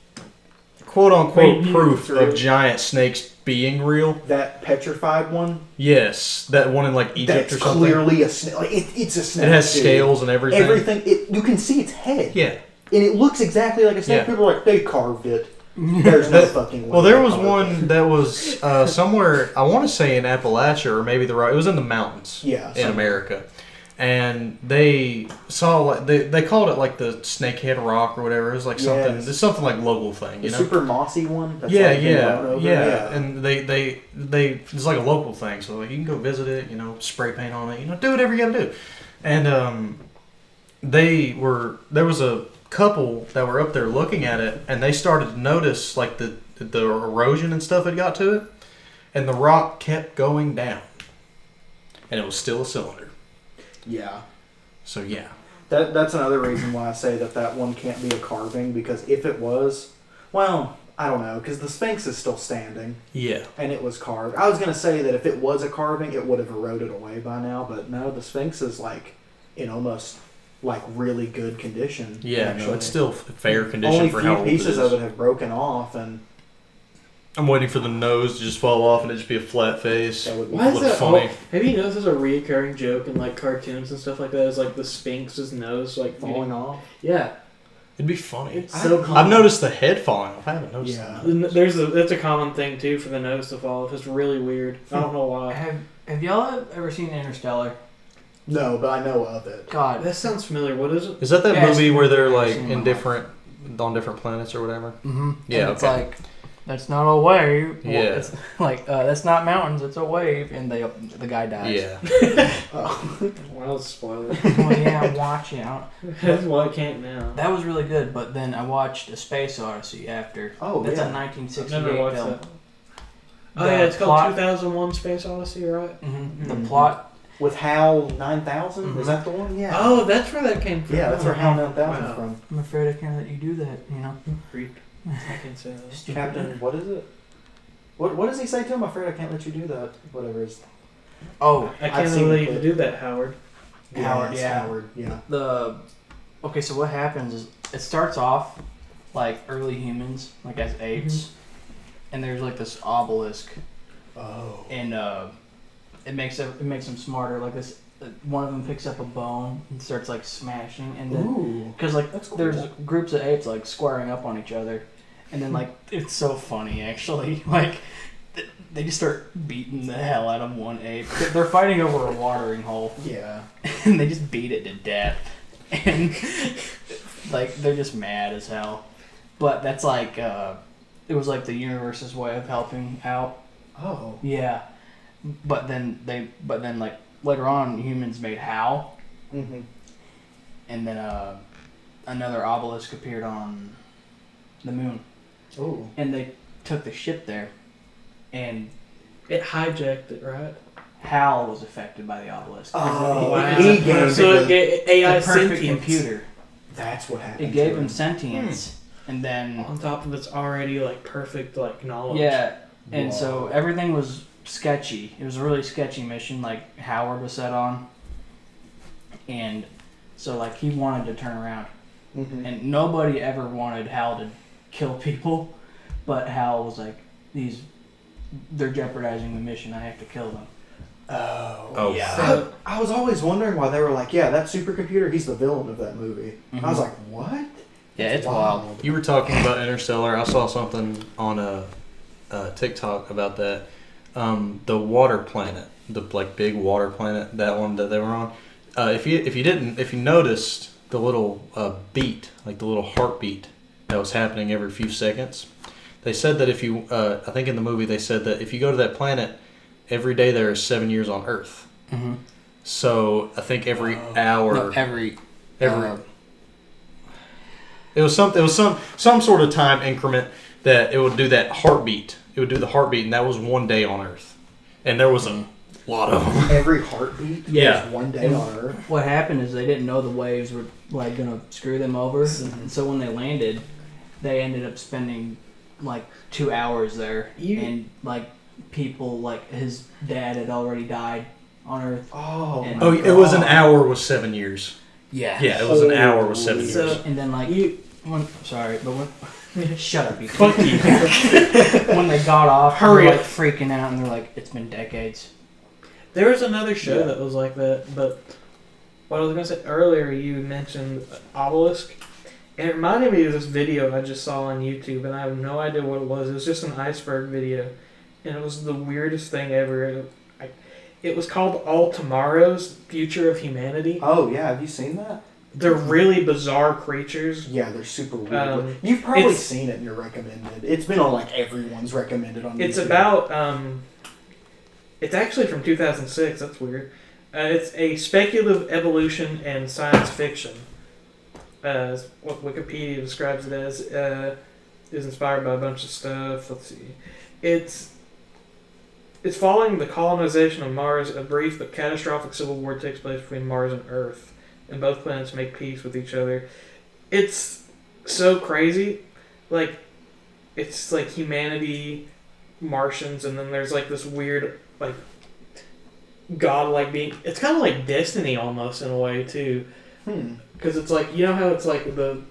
quote unquote Wait, proof it's real? of giant snakes being real. That petrified one, Yes, that one in like Egypt that's or something. clearly a snake. Like, it's a snake. It has dude. scales and everything. Everything. You can see its head. Yeah. And it looks exactly like a snake. Yeah. People are like, they carved it. There's no fucking way. Well, there they was carved one it. that was somewhere, I want to say in Appalachia or maybe it was in the mountains Yeah, in somewhere. America. And they saw, like, they called it like the Snakehead Rock or whatever. It was like something, Yes. it's something like local thing, The you know? super mossy one. That's Yeah, like been yeah, run over. yeah. And they, it's like a local thing. So like, you can go visit it, you know, spray paint on it, you know, do whatever you gotta do. And there was a couple that were up there looking at it, and they started to notice like the erosion and stuff had got to it, and the rock kept going down, and it was still a cylinder. Yeah. So yeah, That's another reason why I say that one can't be a carving, because if it was, well, I don't know, because the Sphinx is still standing yeah, and it was carved. I was going to say that if it was a carving, it would have eroded away by now, but no, the Sphinx is like in almost like really good condition. yeah. actually. No, it's still fair condition only for few how old it pieces is. of it have broken off, and I'm waiting for the nose to just fall off and it just be a flat face. that would be Why is Look that? funny. Have you noticed there's a reoccurring joke in like cartoons and stuff like that? Is like the Sphinx's nose like falling off. Yeah. It'd be funny. It's so common. I've noticed the head falling off. I haven't noticed that. That's a common thing too for the nose to fall off. It's really weird. I don't know why. Have y'all ever seen Interstellar? No, but I know of it. God, That sounds familiar. What is it? Is that Yeah, movie where they're like seen in it. on different planets or whatever? Mm-hmm. Yeah, and it's okay. like that's not a wave. Yeah. It's like that's not mountains. It's a wave, and the guy dies. Yeah. Oh. Well, spoiler. Well, yeah, watch out. That's why I can't now. That was really good, but then I watched A Space Odyssey after. Oh, That's yeah. a I've 1968 never watched film. that. Oh yeah, it's called 2001: Space Odyssey, right? Mm-hmm. Mhm. The plot. With HAL 9000? Mhm. Is that the one? Yeah. Oh, that's where that came from. Yeah, that's where HAL 9000 Wow. is from. I'm afraid I can't let you do that. You know. Freak. I can say that. Stupid. Captain, what is it? What does he say to him? I'm afraid I can't let you do that. Whatever is. Oh, I I've can't seen allow the you to clip. do that, Howard. Howard, it's yeah. Howard, yeah. Okay, so what happens is it starts off like early humans, like as apes, and there's like this obelisk, Oh. and it makes them smarter. Like this, one of them picks up a bone and starts like smashing, and then Ooh. because like That's cool. there's groups of apes like squaring up on each other, and then like it's so funny actually. Like they just start beating the hell out of one ape. They're fighting over a watering hole, Yeah. and they just beat it to death, and like they're just mad as hell. But that's like it was like the universe's way of helping out. Oh. Yeah, but then like later on humans made HAL, Mm-hmm. and then another obelisk appeared on the moon, Ooh. and they took the ship there, and It hijacked it, right? HAL was affected by the obelisk. Oh, Wow. he gave So it it gave AI a perfect sentience. computer. That's what happened. It gave to him sentience, and then On top of its already like perfect like knowledge. yeah, and so Whoa. everything was sketchy. It was a really sketchy mission, like Howard was set on, and so like he wanted to turn around, Mm-hmm. and nobody ever wanted Hal to kill people, but Hal was like, they're jeopardizing the mission. I have to kill them. Oh. yeah. So, I was always wondering why they were like, yeah, that supercomputer, he's the villain of that movie. I was Mhm. like, what? Yeah, it's wild. You were talking about Interstellar. I saw something on a TikTok about that. The water planet, the like big water planet, that one that they were on. If you noticed the little beat, like the little heartbeat that was happening every few seconds, they said that if you, I think in the movie they said that if you go to that planet, every day there is 7 years on Earth. Mm-hmm. So I think every hour, No, every it was some sort of time increment that it would do that heartbeat. It would do the heartbeat, and that was 1 day on Earth, and there was a lot of them. Every heartbeat Yeah. is one day on Earth. what happened is they didn't know the waves were like gonna screw them over, and so when they landed, they ended up spending like 2 hours there, and like people like his dad had already died on Earth. Oh. And- Oh, it was an hour with 7 years. Yeah. Yeah, it was an hour with 7 years. So- And then like sorry, but when shut up, you. fuck you. When they got off, Hurry they were, up. like freaking out, and they're like, "It's been decades." There was another show Yeah. that was like that, but what I was gonna say earlier, you mentioned obelisk, and it reminded me of this video I just saw on YouTube, and I have no idea what it was. It was just an iceberg video, and it was the weirdest thing ever. It was called All Tomorrow's Future of Humanity. Oh, yeah. Have you seen that? They're really bizarre creatures. Yeah, they're super weird. it's- You've probably seen it in your recommended. It's been on like everyone's recommended on It's YouTube. about it's actually from 2006. That's weird. It's a speculative evolution and science fiction. What Wikipedia describes it as is inspired by a bunch of stuff. Let's see. It's following the colonization of Mars. A brief but catastrophic civil war takes place between Mars and Earth, and both planets make peace with each other. It's so crazy. Like, it's like humanity, Martians, and then there's like this weird, like, godlike being. It's kind of like Destiny almost in a way, too. Because it's like, you know how it's like the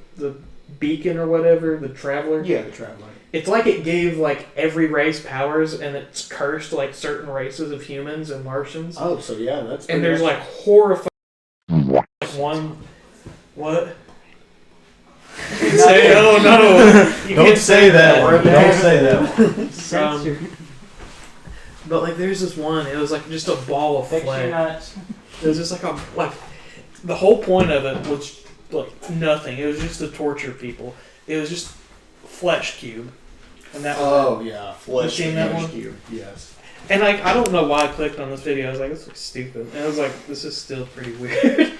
beacon or whatever, the traveler? Yeah, the Traveler. It's like it gave like every race powers, and it's cursed like certain races of humans and Martians. Oh, so yeah, that's. And there's pretty like horrifying one. What? say, oh no. You Don't can't say that one. one. Don't say that one. Censor. But like, there's this one. It was like just a ball of Fix your flesh. nuts. It was just like the whole point of it was like nothing. It was just to torture people. It was just flesh cube, and that was it. yeah, flesh You seen that one? cube. Yes. And like, I don't know why I clicked on this video. I was like, this looks stupid. And I was like, this is still pretty weird.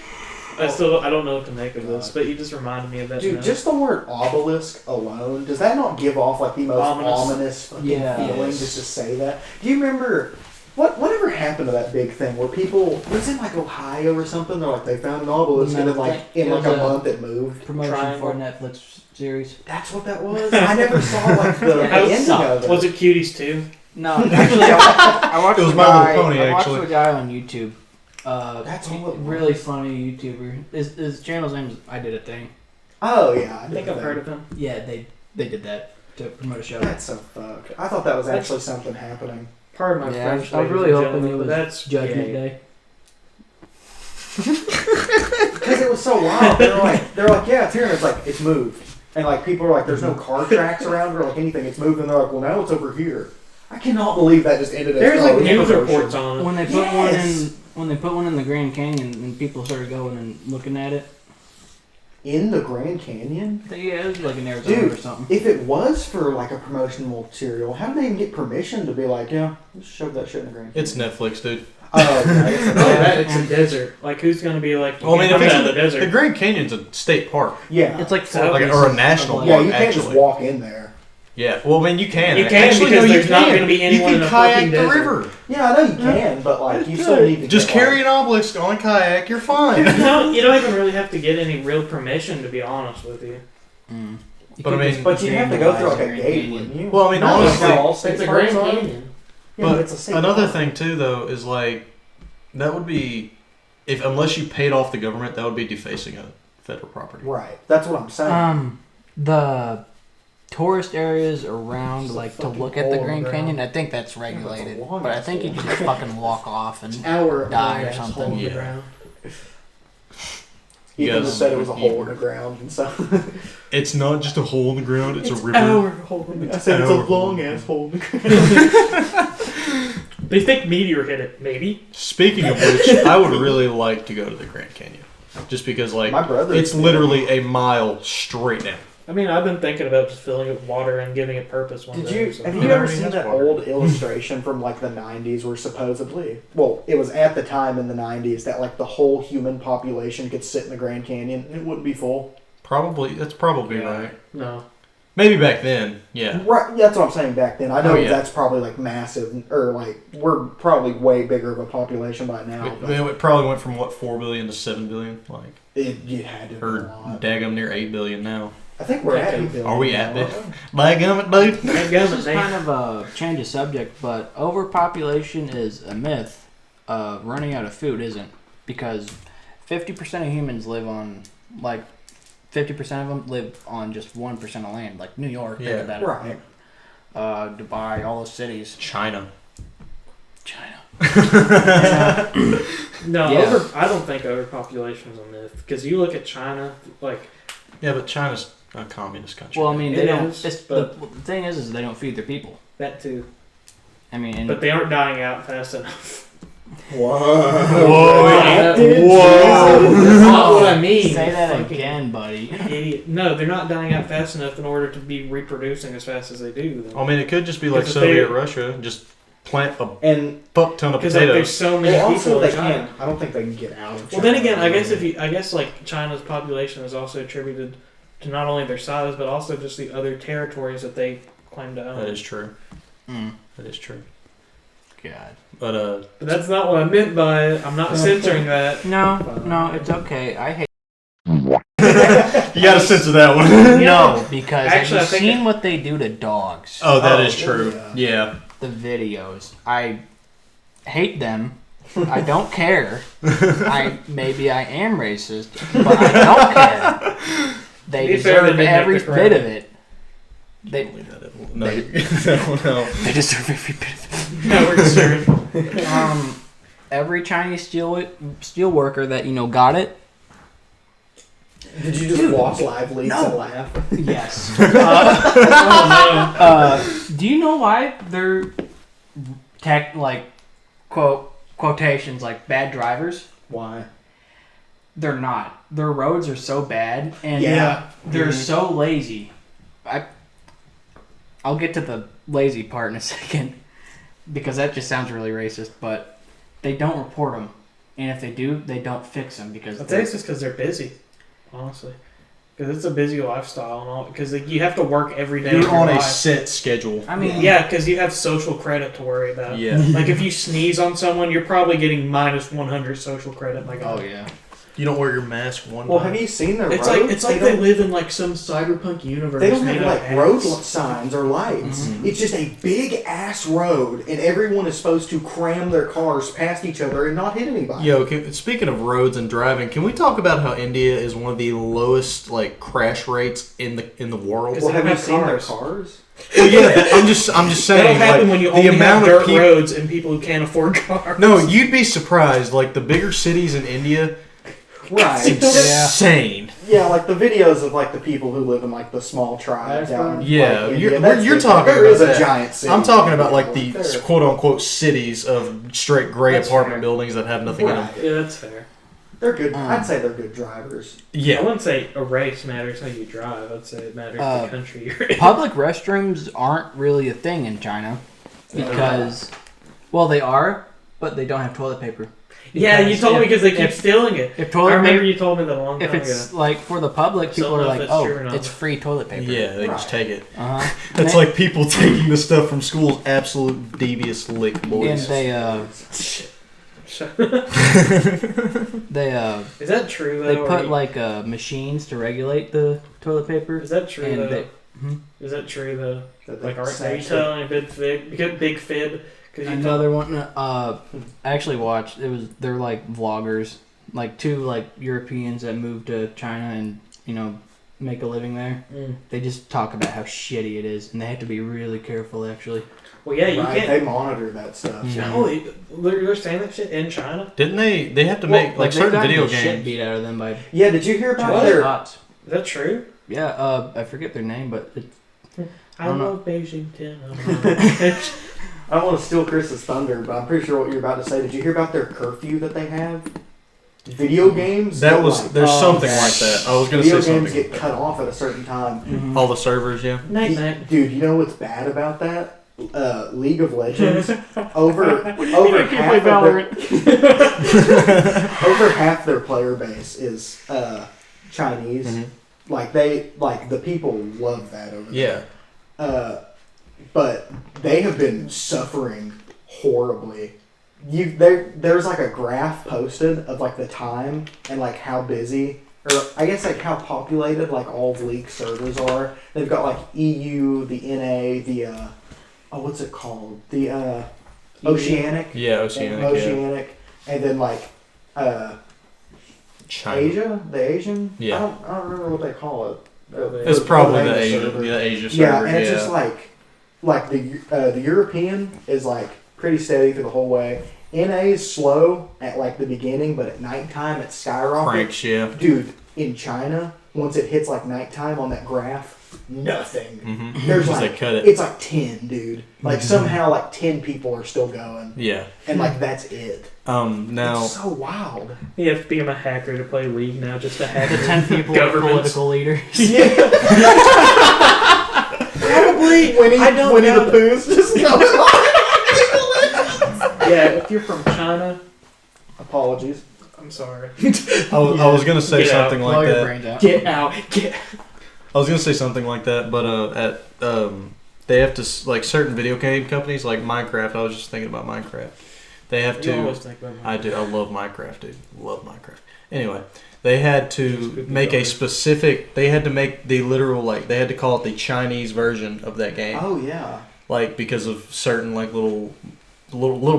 I don't know what to make of this, but you just reminded me of that. Dude, just the word obelisk alone, does that not give off like the most ominous fucking feeling just to say that? Do you remember whatever happened to that big thing where people, it was in like Ohio or something, they're like they found an obelisk and then like in like a month it moved. Promotion for a Netflix series. That's what that was? I never saw like the ending of it. Was it Cuties too? No, actually, I watched It was a My guy. Little Pony, I watched actually. a guy on YouTube. That's all it was. Really funny YouTuber. His channel's name is I Did a Thing. Oh yeah, I think I've heard of him. Yeah, they did that to promote a show. That's so fucked. I thought that was actually something happening. Pardon my Yeah, French. I was ladies really and hoping gentlemen, it but was that's Judgment gay. Day. Because it was so wild. They're like, yeah, it's here, and it's like it's moved, and like people are like, there's no car tracks around or like anything. It's moved, and they're like, well, now it's over here. I cannot believe that just ended. There's as, like news promotion. reports on it. When they put one in the Grand Canyon and people started going and looking at it. In the Grand Canyon? Yeah, it was like in Arizona Dude, or something. if it was for like a promotional material, how did they even get permission to be like, yeah, let's shove that shit in the Grand Canyon? It's Netflix, dude. Oh, okay. It's a desert. Like, who's gonna be like? Well, I mean, I'm if out of the the desert. Grand Canyon's a state park. Yeah. It's like So- four like- or a pieces national of, Yeah, park. you can't just actually. walk in there. Yeah, well, I mean, you can. You can Actually, because no, you there's not can. gonna be anyone You in can a kayak fucking the desert. river. Yeah, I know you can, but like you still need to Just get, carry like, an obelisk on a kayak, you're fine. You don't even really have to get any real permission, to be honest with you. Mm. You But I could mean- just But you'd have to go through like a vandalize the gate, Grand wouldn't Canyon. you? Well, I mean, No, honestly, that's how all state parks are. Yeah, But it's a state Another park. thing too, though, is like that would be unless you paid off the government, that would be defacing a federal property. Right. That's what I'm saying. The tourist areas around, It's a like to fucking look at the hole in the Grand Canyon, ground. I think that's that's a regulated. long But I ass think you hole. can just fucking walk off and Hour die or long-ass something. hole in the Yeah. ground. You Even guys- just said it was a hole in the ground and stuff. It's not just a hole in the ground; it's a river. hole in I said it's a long ass hole in the ground. They think meteor hit it, maybe. Speaking of which, I would really like to go to the Grand Canyon, just because like My brother. it's literally a mile straight down. I mean, I've been thinking about just filling it with water and giving it purpose one Did day. you so- have It you ever already seen has that water. old illustration from like the 90s where supposedly, well, it was at the time in the 90s that like the whole human population could sit in the Grand Canyon and it wouldn't be full? That's probably Yeah. right. No. Maybe back then, yeah. Right, that's what I'm saying back then. I know Oh, yeah. that's probably like massive, or like we're probably way bigger of a population by now. It, But it probably went from what 4 billion to 7 billion, like, it had to be a or lot. daggum near 8 billion now. I think we're at 8 billion. Are we at now, it? aren't Daggum it, dude. This is kind of a change of subject, but overpopulation is a myth. Running out of food isn't, because 50% of humans live on, like, 50% of them live on just 1% of land, like New York. Yeah. Think about we? it. Right. Dubai, all those cities. China. China. No, Yeah. I don't think overpopulation is a myth. Because you look at China, like, Yeah, but China's a communist country. Well, I mean, they It don't. is, It's, but- the thing is they don't feed their people. that too. I mean, and But they aren't dying out fast enough. Whoa. Whoa. That's not what I mean. say that Fucking again, buddy. Idiot. No, they're not dying out fast enough in order to be reproducing as fast as they do. I mean, it could just be like Because if Soviet they- Russia, just plant a And fuck ton of Because like, potatoes. there's so many well, people also in they China. can't. I don't think they can get out of Well, China. then again, I guess like China's population is also attributed to not only their size but also just the other territories that they claim to own. That is true. Mm. That is true. God. But But that's not what I meant by it. I'm not censoring that. No, it's okay. I hate. you gotta censor that one. No, because Actually, I have you think seen what they do to dogs? Oh, that Oh, is true. yeah. Yeah. The videos. I hate them. I don't care. Maybe I am racist, but I don't care. They To be fair, they deserve did make every the bit crown. of it. They No, no. they deserve every bit of it. No, we're concerned. Every Chinese steel worker that got it, Did you just watch live leaks and laugh? Yes. Oh, Do you know why they're quotations like bad drivers? Why? They're not. Their roads are so bad, and Yeah. they're so lazy. I'll get to the lazy part in a second because that just sounds really racist. But they don't report them, and if they do, they don't fix them because I think it's just because they're busy, honestly. Because it's a busy lifestyle and all. Because you have to work every day. You're on a life. set schedule. I mean, Yeah, because you have social credit to worry about. Yeah. Like if you sneeze on someone, you're probably getting minus 100 social credit. My God. Oh yeah. You don't wear your mask one Well, time. have you seen their It's roads? like they live in like some cyberpunk universe. They don't made have of like ants. road signs or lights. Mhm. It's just a big ass road, and everyone is supposed to cram their cars past each other and not hit anybody. Yo, speaking of roads and driving, can we talk about how India is one of the lowest like crash rates in the world? Well, they have don't you have seen their cars. cars? Well, yeah, I'm just That'll saying happen like, when you the only have amount dirt of people. roads and people who can't afford cars. No, you'd be surprised. Like the bigger cities in India, Right. insane. Yeah, like the videos of like the people who live in like the small tribes out in Yeah, like, you're- India, that's you're different. talking There is about a that. giant city. I'm talking about like There. the quote unquote cities of straight gray That's apartment fair. buildings that have nothing in them. Right. Yeah, that's fair. They're good. I'd say they're good drivers. I Yeah, wouldn't say a race matters how you drive. I'd say it matters the country you're in. Public restrooms aren't really a thing in China because, well, they are, but they don't have toilet paper. Yeah, you Because told me because they keep if- stealing it. If I toilet remember paper, you told me that a long time if it's ago. like for the public, people Don't are know like, if it's oh, true or not. it's free toilet paper. yeah, they just Right. take it. Uh-huh. It's And like people taking the stuff from school's absolute devious lick and boys. they Is that true though? they or put you- like machines to regulate the toilet paper. Is that true and though? they- Is that true though? That they Like, are you snatch telling a big fib? Big fib? Because you Another one. I actually watched. They're like vloggers, like two like Europeans that moved to China and make a living there. They just talk about how shitty it is, and they have to be really careful. Actually, Well, yeah, you Right, can't. they monitor that stuff. Mhm. No, they're saying that shit in China. Didn't they? They have to Well, make like they've certain gotten video the shit games. beat out of them by Yeah, did you hear about Chinese their? bots. Is that true? Yeah, I forget their name, but I don't know. love Beijing. I don't want to steal Chris's thunder, but I'm pretty sure what you're about to say. Did you hear about their curfew that they have? Video games. That get, was like, there's oh, something okay. like that. I was gonna video say games something. get Like cut off at a certain time. that. All the servers, yeah. Night night. Dude, you know what's bad about that? League of Legends over half of over half their player base is Chinese. Mhm. Like the people love that over Yeah. there. But they have been suffering horribly. There's like a graph posted of like the time and like how busy, or I guess like how populated like all of League servers are. They've got like EU, the NA, the what's it called? The Oceanic. Yeah, Oceanic, and then like China. Asia, the Asian. Yeah. I don't remember what they call it. It's probably the language Asia, server. the Asia server. Yeah, and it's just like the European is like pretty steady through the whole way. NA is slow at like the beginning, but at nighttime it skyrockets. cranks, yeah. Dude, in China, once it hits like nighttime on that graph, nothing. Mm-hmm. There's they like cut it. it's like 10, dude. Like somehow like 10 people are still going, Yeah. and like that's it. Now It's so wild. You have to become a hacker to play League now, just to hack the 10 people are Governments. political leaders. Probably Winnie the Pooh's just coming on. Yeah, if you're from China, Apologies. I'm sorry. I was gonna say Get out. something Blow like your that. brains out. Get out. Get. I was gonna say something like that, but they have to like certain video game companies like Minecraft. I was just thinking about Minecraft. They have You to. always think about I do. I love Minecraft, dude. Love Minecraft. Anyway, they had to make a specific. They had to make the literal like. They had to call it the Chinese version of that game. Oh yeah. Like because of certain like little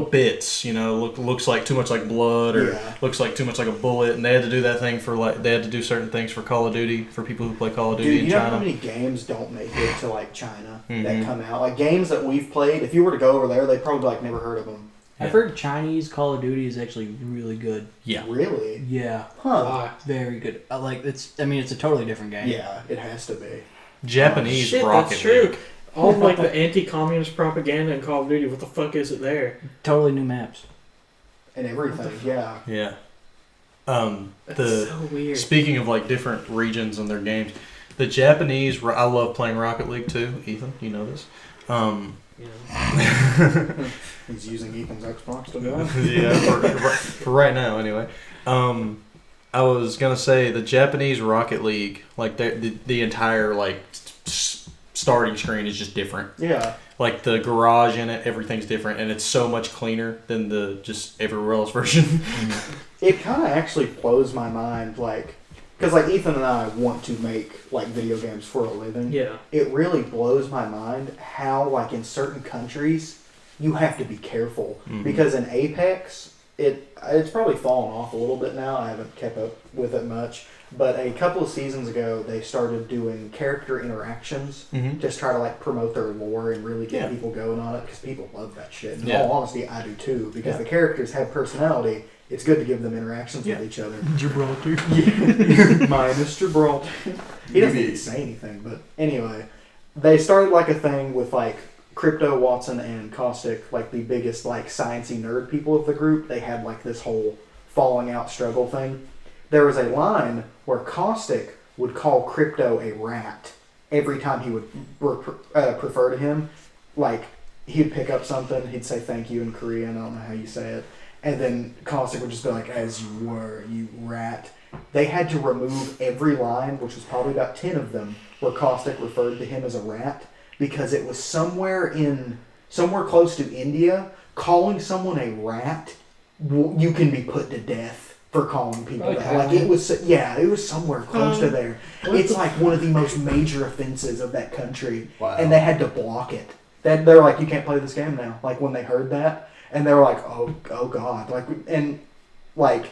bits, looks like too much like blood or Yeah. looks like too much like a bullet, and they had to do that thing for like they had to do certain things for Call of Duty for people who play Call of Duty Dude, in you know China. how many games don't make it to like China Mhm. that come out? Like games that we've played, if you were to go over there, they probably like never heard of them. I've heard Chinese Call of Duty is actually really good. Yeah. Really? Yeah. Huh. Very good. It's a totally different game. Yeah, it has to be. Japanese Shit, Rocket that's true. League. All of, like the anti-communist propaganda in Call of Duty. What the fuck is it there? Totally new maps. And everything, yeah. Yeah. That's so weird. Speaking of like different regions and their games, the Japanese. I love playing Rocket League too. Ethan, you know this. He's using Ethan's Xbox to do it. Yeah, for right now anyway. I was gonna say the Japanese Rocket League, like the entire like starting screen is just different. Yeah. Like the garage in it, everything's different, and it's so much cleaner than the just everywhere else version. It kind of actually blows my mind, like, because like Ethan and I want to make like video games for a living. Yeah. It really blows my mind how like in certain countries you have to be careful because in Apex it's probably fallen off a little bit now. I haven't kept up with it much. But a couple of seasons ago, they started doing character interactions, just try to like promote their lore and really get people going on it because people love that shit. In all honesty, I do too because the characters have personality. It's good to give them interactions with each other. Gibraltar. Minus Gibraltar. He doesn't even say anything, but anyway, they started like a thing with like Crypto, Watson, and Caustic, like the biggest like sciencey nerd people of the group. They had like this whole falling out struggle thing. There was a line where Caustic would call Crypto a rat every time he would prefer to him. Like, he'd pick up something, he'd say thank you in Korean, I don't know how you say it, and then Caustic would just be like, as you were, you rat. They had to remove every line, which was probably about 10 of them, where Caustic referred to him as a rat, because it was somewhere close to India, calling someone a rat, you can be put to death. For calling people that. Like it was somewhere close to there. It's like one of the most major offenses of that country. Wow. And they had to block it. They're like, you can't play this game now. Like when they heard that, and they were like, oh god, like, and like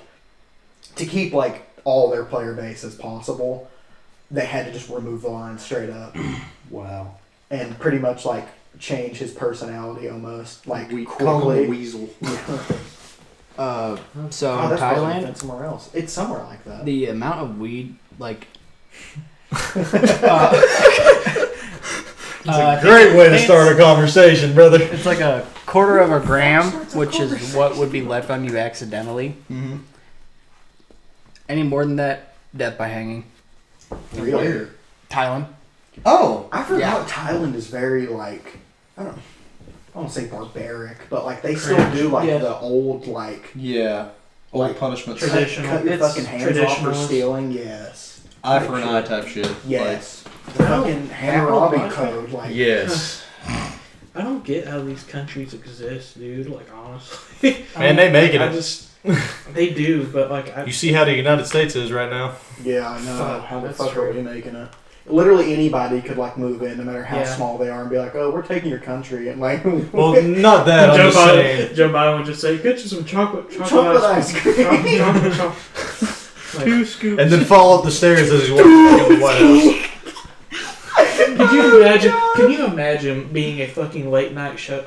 to keep like all their player base as possible, they had to just remove the line straight up. Wow. And pretty much like change his personality almost, like call him a weasel. So that's Thailand, somewhere else. It's somewhere like that. the amount of weed, like, It's a great way to start a conversation, brother. it's like a quarter of a gram, which is what would be left on you accidentally. Mm-hmm. Any more than that, death by hanging. Really? Thailand. Oh, I forgot Thailand is very like, I don't want to say barbaric, but like they still do like the old like yeah, old like punishments. Traditional. Cut your fucking hands off for Traditionalist. stealing. Yes. Eye for an eye type shit. Yes. The fucking Hammurabi code. Like Yes. I don't get how these countries exist, dude. Like honestly, Man, they making I it. just they do, but like You see how the United States is right now. Yeah, I know. Fuck, How the that's fuck true. are we making it? Literally anybody could like move in, no matter how Yeah. small they are, and be like, "Oh, we're taking your country," and like, Well, not that. I'm just saying. Joe Biden would just say, "Get you some chocolate ice cream." chocolate. Like, 2 scoops. And then fall up the stairs as he's walking in the White House. Can you imagine being a fucking late night show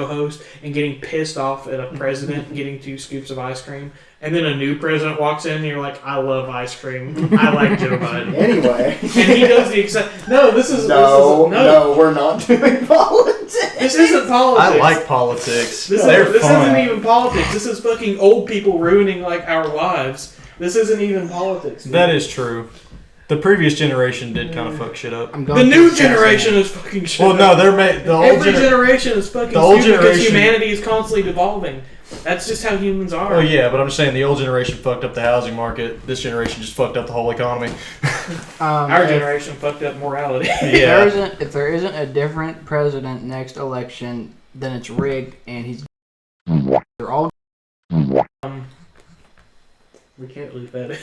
host and getting pissed off at a president and getting 2 scoops of ice cream, and then a new president walks in and you're like, I love ice cream. I like Joe Biden. Anyway, And he does the exact. No, this is no, we're not doing politics. This isn't politics. I like politics. This They're isn't fun. even politics. This is fucking old people ruining like our lives. This isn't even politics. Dude. That is true. The previous generation did kind of fuck shit up. The new generation is fucking shit. Well, no, they're the old Every generation is fucking the old stupid because generation- humanity is constantly devolving. That's just how humans are. Oh yeah, but I'm just saying the old generation fucked up the housing market. This generation just fucked up the whole economy. Our generation fucked up morality. Yeah. If there isn't a different president next election, then it's rigged, and they're all. We can't leave that in.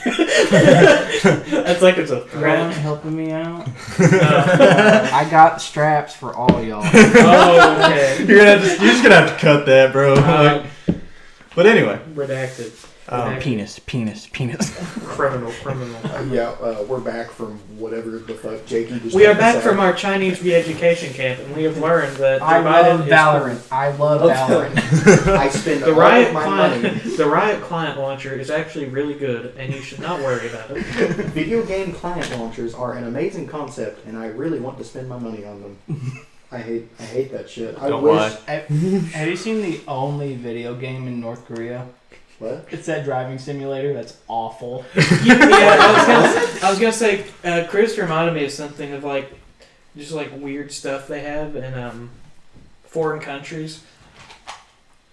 That's like it's a Ron threat. helping me out. Uh, I got straps for all y'all. oh, okay. You're just gonna have to cut that, bro. But anyway, Redacted. Penis. Criminal. We're back from whatever the fuck Jakey just We are tried to back say. from our Chinese re-education camp, and we have learned that I Joe love Biden is Valorant. I love Valorant. I spend The all Riot of my money. client, the Riot client launcher is actually really good, and you should not worry about it. Video game client launchers are an amazing concept, and I really want to spend my money on them. I hate that shit. I Don't wish. lie. Have you seen the only video game in North Korea? What? It's that driving simulator. That's awful. I was gonna say, Chris reminded me of something of like, just like weird stuff they have in foreign countries.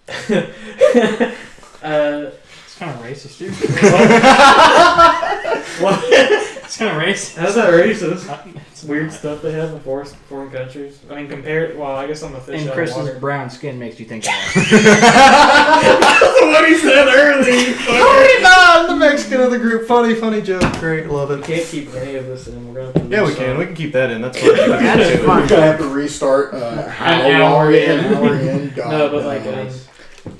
It's kind of racist, dude. What? It's kind of racist. How's that racist? It's weird stuff they have in foreign countries. I mean, compared. Well, I guess I'm a fish And out of Chris's water. brown skin makes you think of that. That's what he said earlier. I'm the Mexican of the group. Funny joke. Great, love We it. can't keep any of this in. We're gonna have to Yeah, we restart. can. We can keep that in. That's fine. That's We're fine. gonna have to restart. An hour in. God No, but like knows.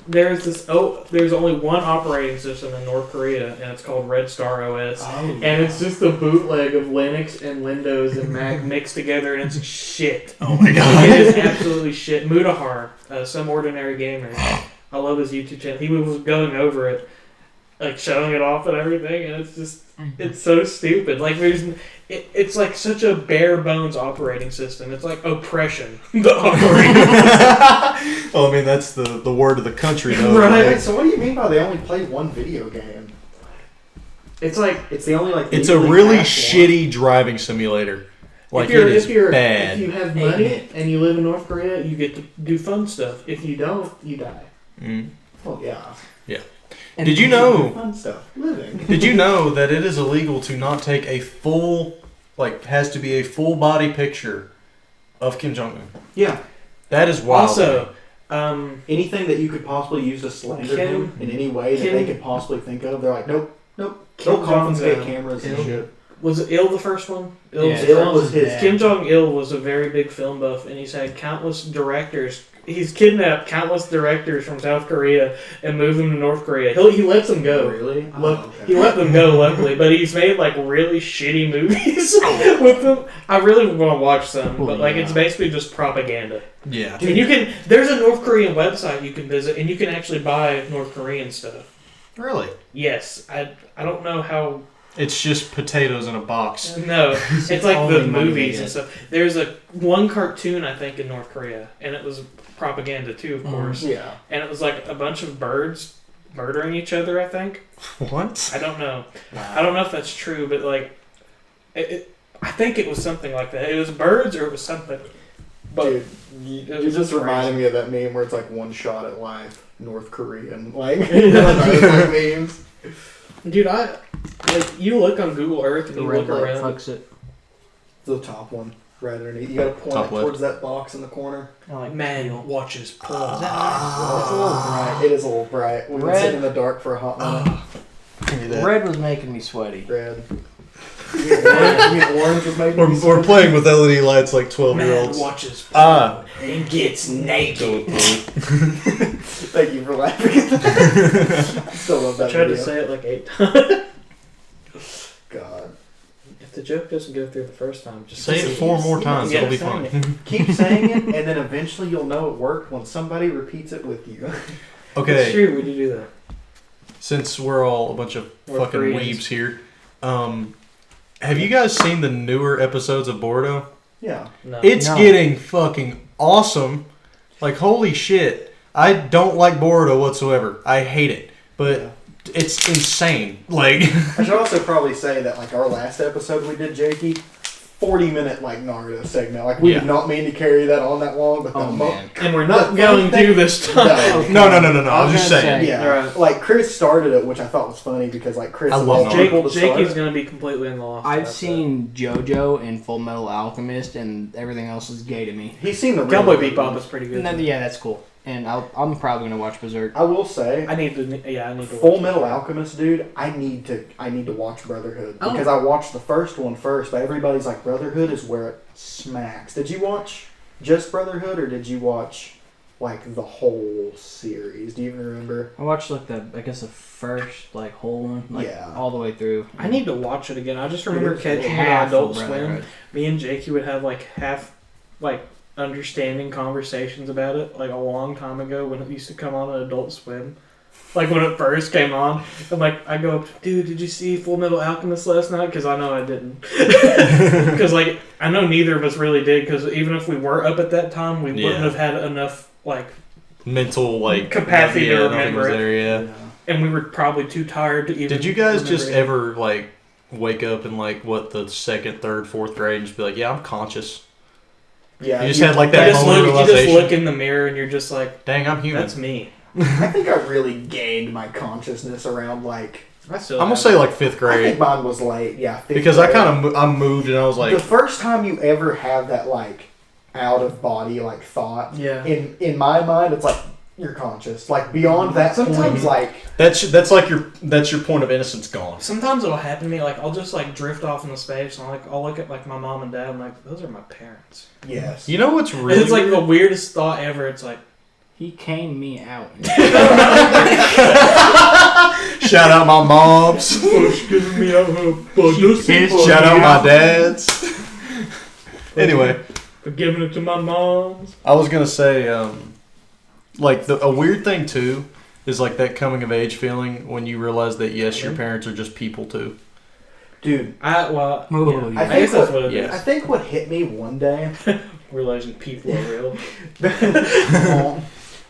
there's only one operating system in North Korea, and it's called Red Star OS. Oh, And it's just a bootleg of Linux and Windows and Mac mixed together, and it's shit. Oh my It god. is absolutely shit. Mudahar, Some Ordinary Gamer. I love his YouTube channel. He was going over it, like showing it off and everything, and it's just, it's so stupid. Like it's like such a bare bones operating system. It's like oppression. The operating system. Well, I mean, that's the word of the country, though. Right. Wait, so what do you mean by they only play one video game? It's like It's the only like. It's a legally really passed one. shitty driving simulator. Like, if it is if bad. you have money and you live in North Korea, you get to do fun stuff. If you don't, you die. Mm. Well, yeah. Did you know? Fun stuff. Living. Did you know that it is illegal to not take a full, has to be a full body picture of Kim Jong Un? Yeah. That is wild. Also, Anything that you could possibly use to slander him in any way that they could possibly think of, they're like, nope. Kim They'll confiscate Jong-un, cameras and Il- shit. was it Il the first one? Il Yeah, was Il was his. bad. Kim Jong Il was a very big film buff, and he's had countless directors. He's kidnapped countless directors from South Korea and moved them to North Korea. He lets them go. Really? Look, Oh, okay. he let them go, luckily, but he's made like really shitty movies with them. I really want to watch some, but like it's basically just propaganda. Yeah. And there's a North Korean website you can visit, and you can actually buy North Korean stuff. Really? Yes, I don't know how. It's just potatoes in a box. No, it's like only the money movies they and get. stuff. There's one cartoon I think in North Korea, and it was propaganda too, of course. Yeah. And it was like a bunch of birds murdering each other. I think. What? I don't know. I don't know if that's true, but like, I think it was something like that. It was birds or it was something. But Dude, you just reminded me of that meme where it's like one shot at life, North Korean. Like, those like memes. Dude, you look on Google Earth and The you red look light around. fucks it. The top one, right underneath. You gotta point Top it left. towards that box in the corner. I like Man watches porn. Is that It's a little bright. It is a little bright. We've been Red. sitting in the dark for a hot minute. nice? Red was making me sweaty. Red. You mean orange was making me We're playing with LED lights like 12-year-olds. Man watches porn Ah. and gets naked. Thank you for laughing at that. I still love I that tried to video. say it like 8 times. God. If the joke doesn't go through the first time, just Say it 4 more times. Yeah, It'll be saying fun. Keep saying it, and then eventually you'll know it worked when somebody repeats it with you. It's Okay, true, we do that. since we're all a bunch of North fucking Koreans. weebs here, have you guys seen the newer episodes of Bordeaux? Yeah. No. It's No. getting fucking awesome. Like, holy shit. I don't like Bordeaux whatsoever. I hate it. But Yeah. it's insane. Like, I should also probably say that like our last episode we did, Jakey, 40-minute like Naruto segment. Like we Yeah. did not mean to carry that on that long, but Oh, man. and we're not The going thing- to this time. no. I was just gonna saying. say- Yeah, Right. like Chris started it, which I thought was funny because like Chris I of love all Naruto. people to start Jakey's it. going to be completely in the lost. I've about seen JoJo in Full Metal Alchemist, and everything else is gay to me. He's seen the that. Cowboy really good Bebop ones. is pretty good. And then, yeah, that's cool. And I'm probably gonna watch Berserk. I will say, I need to Full watch Metal it. Alchemist, dude. I need to watch Brotherhood Oh. because I watched the first one first, but everybody's like Brotherhood is where it smacks. Did you watch just Brotherhood or did you watch like the whole series. Do you even remember? I watched like the first like whole one, like Yeah. all the way through. I need to watch it again. I just remember It is catching it half on Adult of Swim. Brotherhood. Me and Jakey would have like half, like understanding conversations about it, like a long time ago when it used to come on Adult Swim. Like when it first came on, I'm like, I go up, dude, did you see Full Metal Alchemist last night? Because I know I didn't. Because like I know neither of us really did. Because even if we were up at that time, we wouldn't have had enough like mental like capacity to nothing remember was it. there, yeah. And we were probably too tired to even. Did you guys remember just it. ever like wake up in like what the second, third, fourth grade and just be like, yeah, I'm conscious? Yeah. You just had like that You just, moment of look, you just realization. look in the mirror and you're just like, Dang, I'm human. that's me. I think I really gained my consciousness around like. I still I'm gonna have say it. like fifth I grade think mine was late. Yeah. fifth because I grade. kind of I moved and I was like, the first time you ever have that like out of body like thought Yeah. in my mind, it's like you're conscious. Like beyond that, Sometimes- point, like that's like that's your point of innocence gone. Sometimes it'll happen to me, like I'll just like drift off into space and I'll look at like my mom and dad and like, those are my parents. yes. You know what's And really it's like weird? the weirdest thought ever. It's like, He came me out. Shout out my moms. giving me a Shout out my dads. Anyway, for giving it to my moms. I was gonna say, like a weird thing too is like that coming of age feeling when you realize that yes, your parents are just people too. Dude, Well, Oh, yeah. yeah. I guess that's what it is. Yes. I think what hit me one day. Realizing people are real. Oh,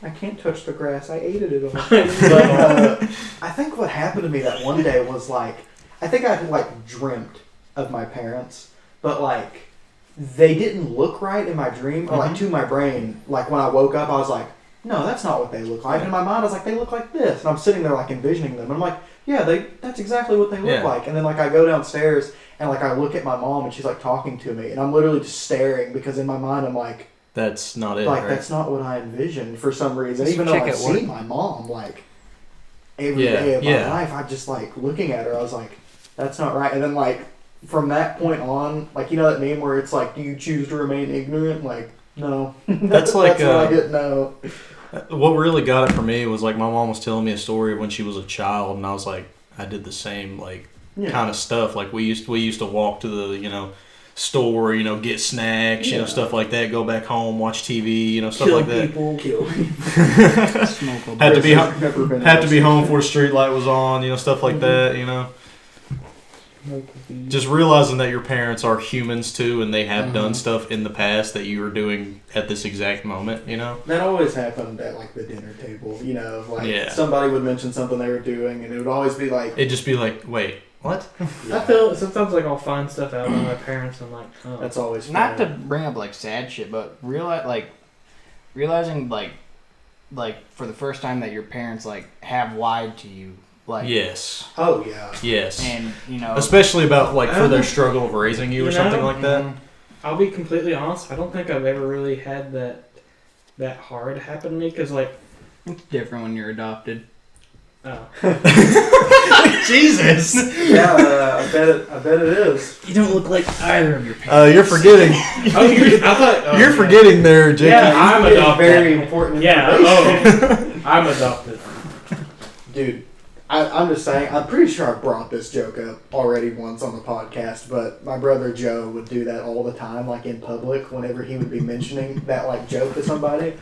I can't touch the grass. I ate it all. But I think what happened to me that one day was like, I think I had like dreamt of my parents, but like they didn't look right in my dream or like to my brain. Like when I woke up, I was like, no, that's not what they look like. In my mind, I was like, they look like this, and I'm sitting there like envisioning them. And I'm like, yeah, that's exactly what they look Yeah. like. And then like I go downstairs and like I look at my mom and she's like talking to me, and I'm literally just staring because in my mind I'm like. That's not it. Like right? that's not what I envisioned for some reason. Just Even though check I've at work. seen my mom like every day of my life, I just like looking at her. I was like, "That's not right." And then like from that point on, like you know that meme where it's like, "Do you choose to remain ignorant?" Like, no. That's like, that's what I didn't know. What really got it for me was like my mom was telling me a story of when she was a child, and I was like, I did the same like Yeah. kind of stuff. Like we used to walk to the store, get snacks, stuff like that. Go back home, watch TV, stuff Kill like that. people. Kill me. Smoke a Had to be I've never been had to be arrested. home before the street light was on, stuff like that. Just realizing that your parents are humans too, and they have done stuff in the past that you are doing at this exact moment. That always happened at like the dinner table. Like Yeah. somebody would mention something they were doing, and it would always be like, It'd just be like, wait, what? I feel sometimes like I'll find stuff out on my parents and I'm like, oh. that's always Not to funny. bring up like sad shit, but realizing like for the first time that your parents like have lied to you, like Yes. Oh yeah. Yes. and Especially about like for their struggle of raising you or You something know? like that. I'll be completely honest. I don't think I've ever really had that hard happen to me because like, it's different when you're adopted. oh. Jesus. Yeah, I bet it is. You don't look like either of your parents. You're forgetting. I thought You're forgetting there, Jake. Yeah, I'm Getting adopted. very important Yeah. information. Oh, I'm adopted. Dude, I'm just saying, I'm pretty sure I brought this joke up already once on the podcast, but my brother Joe would do that all the time, like in public, whenever he would be mentioning that like joke to somebody.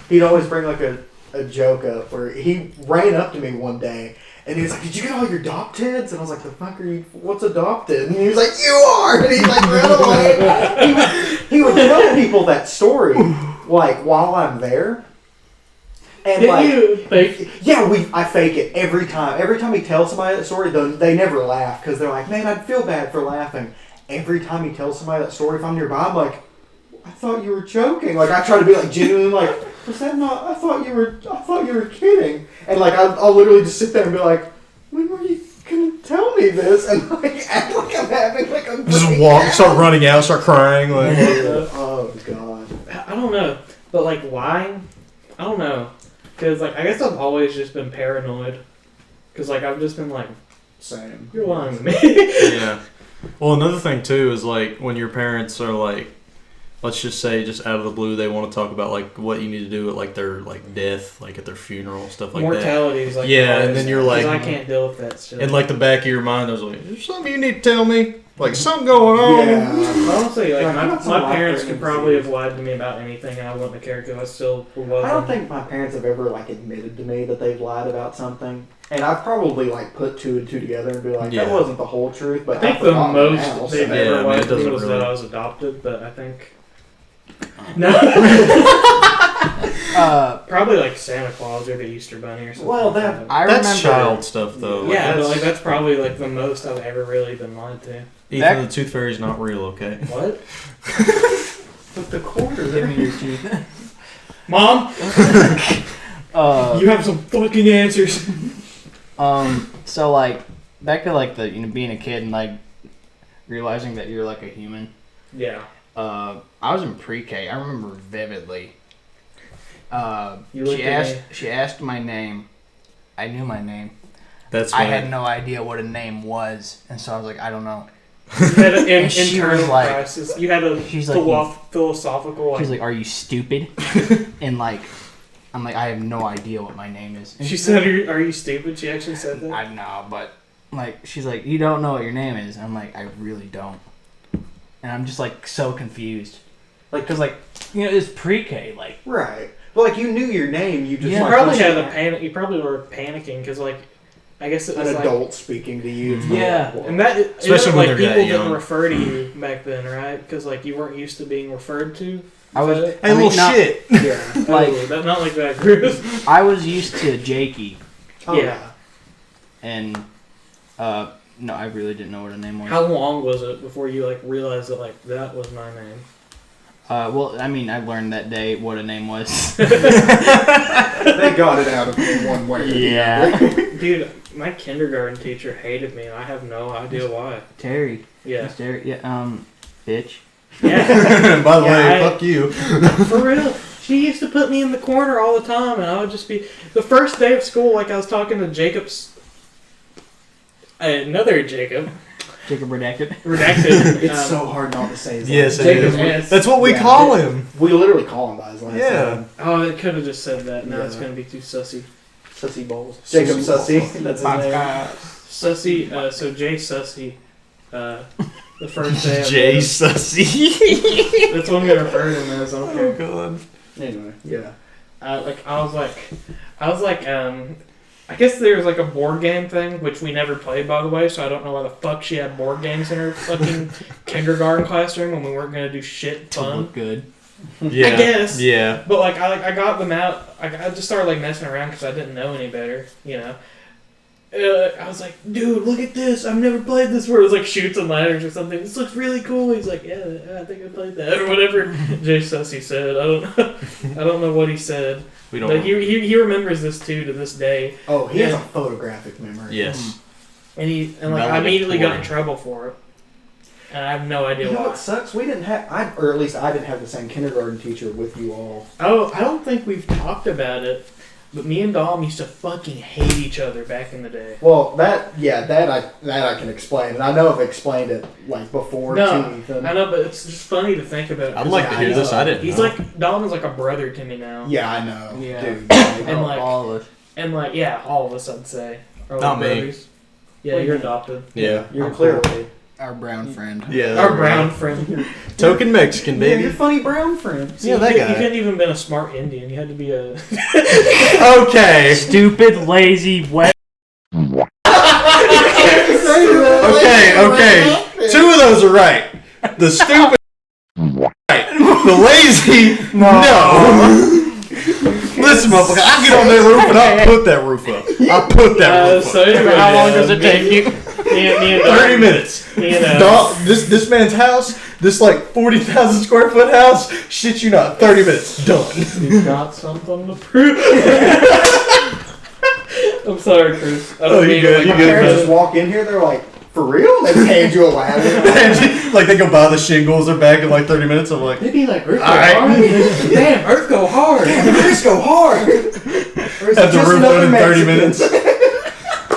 He'd always bring like a joke up where he ran up to me one day and he was like, "Did you get all your adopteds?" And I was like, "The fuck are you, what's adopted?" And he was like, "You are!" And he like ran away. He would tell people that story like while I'm there. And like, you fake? yeah, I fake it every time. Every time he tells somebody that story, they never laugh because they're like, "Man, I'd feel bad for laughing." Every time he tells somebody that story, if I'm nearby, I'm like, "I thought you were joking." Like I try to be like genuinely like, "Was that not? I thought you were kidding." And like I'll literally just sit there and be like, "When were you gonna tell me this?" And like act like I'm having like a Just breakdown. walk, start running out, start crying. Like, Oh god. I don't know, but like lying, I don't know, because like I guess I've always just been paranoid, because like I've just been like, Same. you're lying to me. yeah. Well, another thing too is like when your parents are like, let's just say, just out of the blue, they want to talk about like what you need to do at like their like death, like at their funeral, stuff like that. Mortality is like Yeah, and then you're like, I can't deal with that stuff. in like the back of your mind, there's like, there's something you need to tell me, like something going on. Yeah. Honestly, like Right, my parents could probably have lied to me about anything, and I wouldn't have cared because I still love I don't them. think my parents have ever like admitted to me that they've lied about something, and I've probably like put 2 and 2 together and be like, that Yeah. wasn't the whole truth. But I think I've the forgotten most now, so- they've Yeah, ever I mean, lied it to me doesn't was really- that I was adopted, but I think no, probably like Santa Claus or the Easter Bunny or something. Well, like that- I That's remember child stuff though. Like, yeah, but that's, like that's probably like the most I've ever really been lied to. Ethan, That- the tooth fairy's not real, okay? What? But the quarter, Give me your tooth. Mom, you have some fucking answers. So like back to like the being a kid and like realizing that you're like a human. Yeah. I was in pre-K. I remember vividly. You looked at me. She asked my name. I knew my name. That's I why. had no idea what a name was, and so I was like, I don't know. You had an And she internal was like- crisis. You had a She's like, philosophical. She's like, "Are you stupid?" And like, I'm like, I have no idea what my name is. And she said, "Are you stupid?" She actually said that. I know, but like, she's like, "You don't know what your name is." I'm like, I really don't, and I'm just like so confused, like, cause like, it's pre-K, like, right? But like you knew your name, you just Yeah. You like, probably what had you- a panic. You probably were panicking because, like, I guess it an was like, adult speaking to you. It's Yeah. like, and that Especially when like they're that people didn't young. refer to you back then, right? Because like you weren't used to being referred to. I was, Hey, I mean, little not- shit. yeah. like, not like that, Chris. I was used to Jakey, Oh, Yeah. and no, I really didn't know what her name was. How long was it before you like realized that like that was my name? Well, I mean, I learned that day what a name was. They got it out of me one way. Or the other. Dude, my kindergarten teacher hated me, and I have no idea why. Terry. Yeah. Miss Terry. Yeah. Bitch. Yeah. By the Yeah, way, I- fuck you. For real. She used to put me in the corner all the time, and I would just be... The first day of school, like, I was talking to Jacob's... another Jacob. Jacob redacted. Redacted. It's so hard not to say his Yes, last it name. Jacob is. S. That's what we Yeah. call him. We literally call him by his last Yeah. name. Oh, it could have just said that. Now it's Yeah. going to be too sussy. Sussy Bowles. Jacob Sussy. That's his name. Sussy, so Jay Sussy, the first day of... Jay Sussy. That's what I'm going to refer to him as. I don't care. God. Anyway, yeah. I was like, I guess there was like a board game thing, which we never played, by the way, so I don't know why the fuck she had board games in her fucking kindergarten classroom when we weren't gonna do shit To fun. look good. Yeah. I guess. Yeah. But like I got them out. I just started like messing around because I didn't know any better, you know. I was like, dude, look at this! I've never played this. Where it was like shoots and ladders or something. This looks really cool. He's like, yeah, I think I played that or whatever. Jay Sussy said. I don't know what he said. We don't. But he remembers this too to this day, Oh, he has Yeah. a photographic memory. Yes. and I Relevant immediately got in porn. trouble for it, and I have no idea You know why. what sucks? We didn't have, or at least I didn't have the same kindergarten teacher with you all. Oh, I don't think we've talked about it, but me and Dom used to fucking hate each other back in the day. Well, that I can explain, and I know I've explained it like before No, to Ethan. I know, but it's just funny to think about. I'd like to hear this. I didn't He's know. like Dom is like a brother to me now. Yeah, I know. Yeah. Dude. And like- all of us. And like, yeah, all of us, I'd say, are like Not me. brothers. Yeah, you're adopted. Yeah. You're I'm clearly. Our brown friend. Yeah. Our brown friend. Token Mexican, Yeah, baby. your funny brown friend. Yeah, that you guy. couldn't even been a smart Indian. You had to be a. Okay. Stupid, lazy, wet. Okay. Two of those are right. The stupid. Right. The lazy. No. Listen, motherfucker. I'll get on that roof and I'll put that roof up. I'll put that roof So up. anyway, How long does it take you? Me and 30 minutes. Me and, Dog, this man's house, this like 40,000 square foot house, shit you not, 30 minutes, done. He's got something to prove. I'm sorry, Chris. I don't Oh, you mean to, good, like, you My good, parents man. just walk in here, they're like, for real? They hand you a ladder. Like they go buy the shingles, they're back in like 30 minutes. I'm like, They'd be like, Earth go All right. hard. Damn, Earth go hard. Damn, Earth go hard. Or is have it the just roof another done in 30 Mexican? minutes.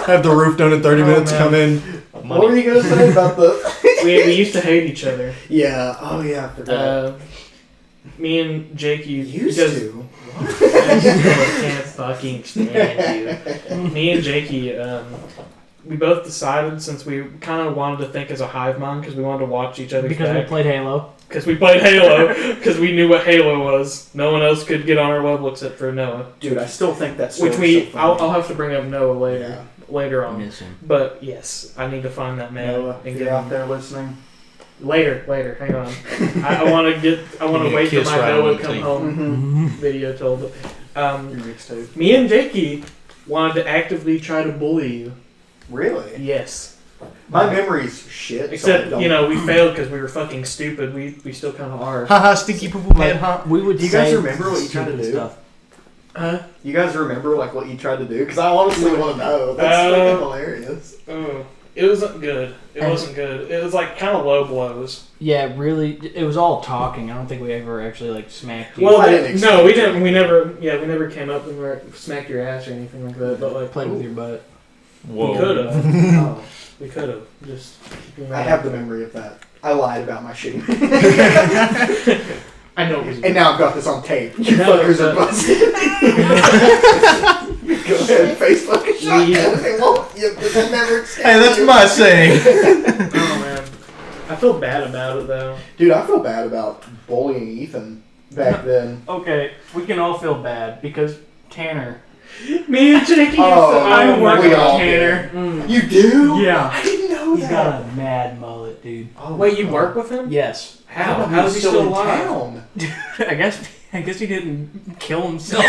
Have the roof done in 30 Oh, minutes, man. come in. What were you gonna say about the? we used to hate each other. Yeah. Oh yeah. I forgot. me and Jakey Used because to. I can't fucking stand you. Me and Jakey, we both decided since we kind of wanted to think as a hive mind because we wanted to watch each other's Because we back. played Halo. Because we played Halo, because we knew what Halo was. No one else could get on our level except for Noah. Dude, I still think that's Which I'll have to bring up Noah later on. Miss him. But yes, I need to find that man Noah, and if get you're out him. there listening. Later. Hang on. I want to wait for kiss my right Noah on to the come teeth. home video told. Your mixtape. Me and Jakey wanted to actively try to bully you. Really? Yes. My memory's shit. Except, so I you don't- know, we failed because we were fucking stupid. We still kind of are. Haha, stinky poo poo man, huh? We would Do you guys say remember what you tried to stupid do? Stuff. Huh? You guys remember like what you tried to do? Because I honestly want to know. That's fucking hilarious. Oh, it wasn't good. It wasn't good. It was like kind of low blows. Yeah, really. It was all talking. I don't think we ever actually like smacked you. Well, I didn't no, we expect didn't. We never. Yeah, we never came up and smacked your ass or anything like that. But like, played with your butt. we could have. We could have. Just. I have the memory of that. I lied about my shitty. I know. It was And now I've got this on tape. You No, fuckers are but- busted. Go ahead, Facebook a shotgun. They won't. You can never Hey, that's my saying. Oh man, I feel bad about it though. Dude, I feel bad about bullying Ethan back then. Okay, we can all feel bad because Tanner. Me and Jakey. Oh, I work we with all Tanner. You do? Yeah. I didn't know He's that. got a mad mullet, dude. Oh, Wait, you work with him? Yes. How? How is he still in alive? town? I guess he didn't kill himself.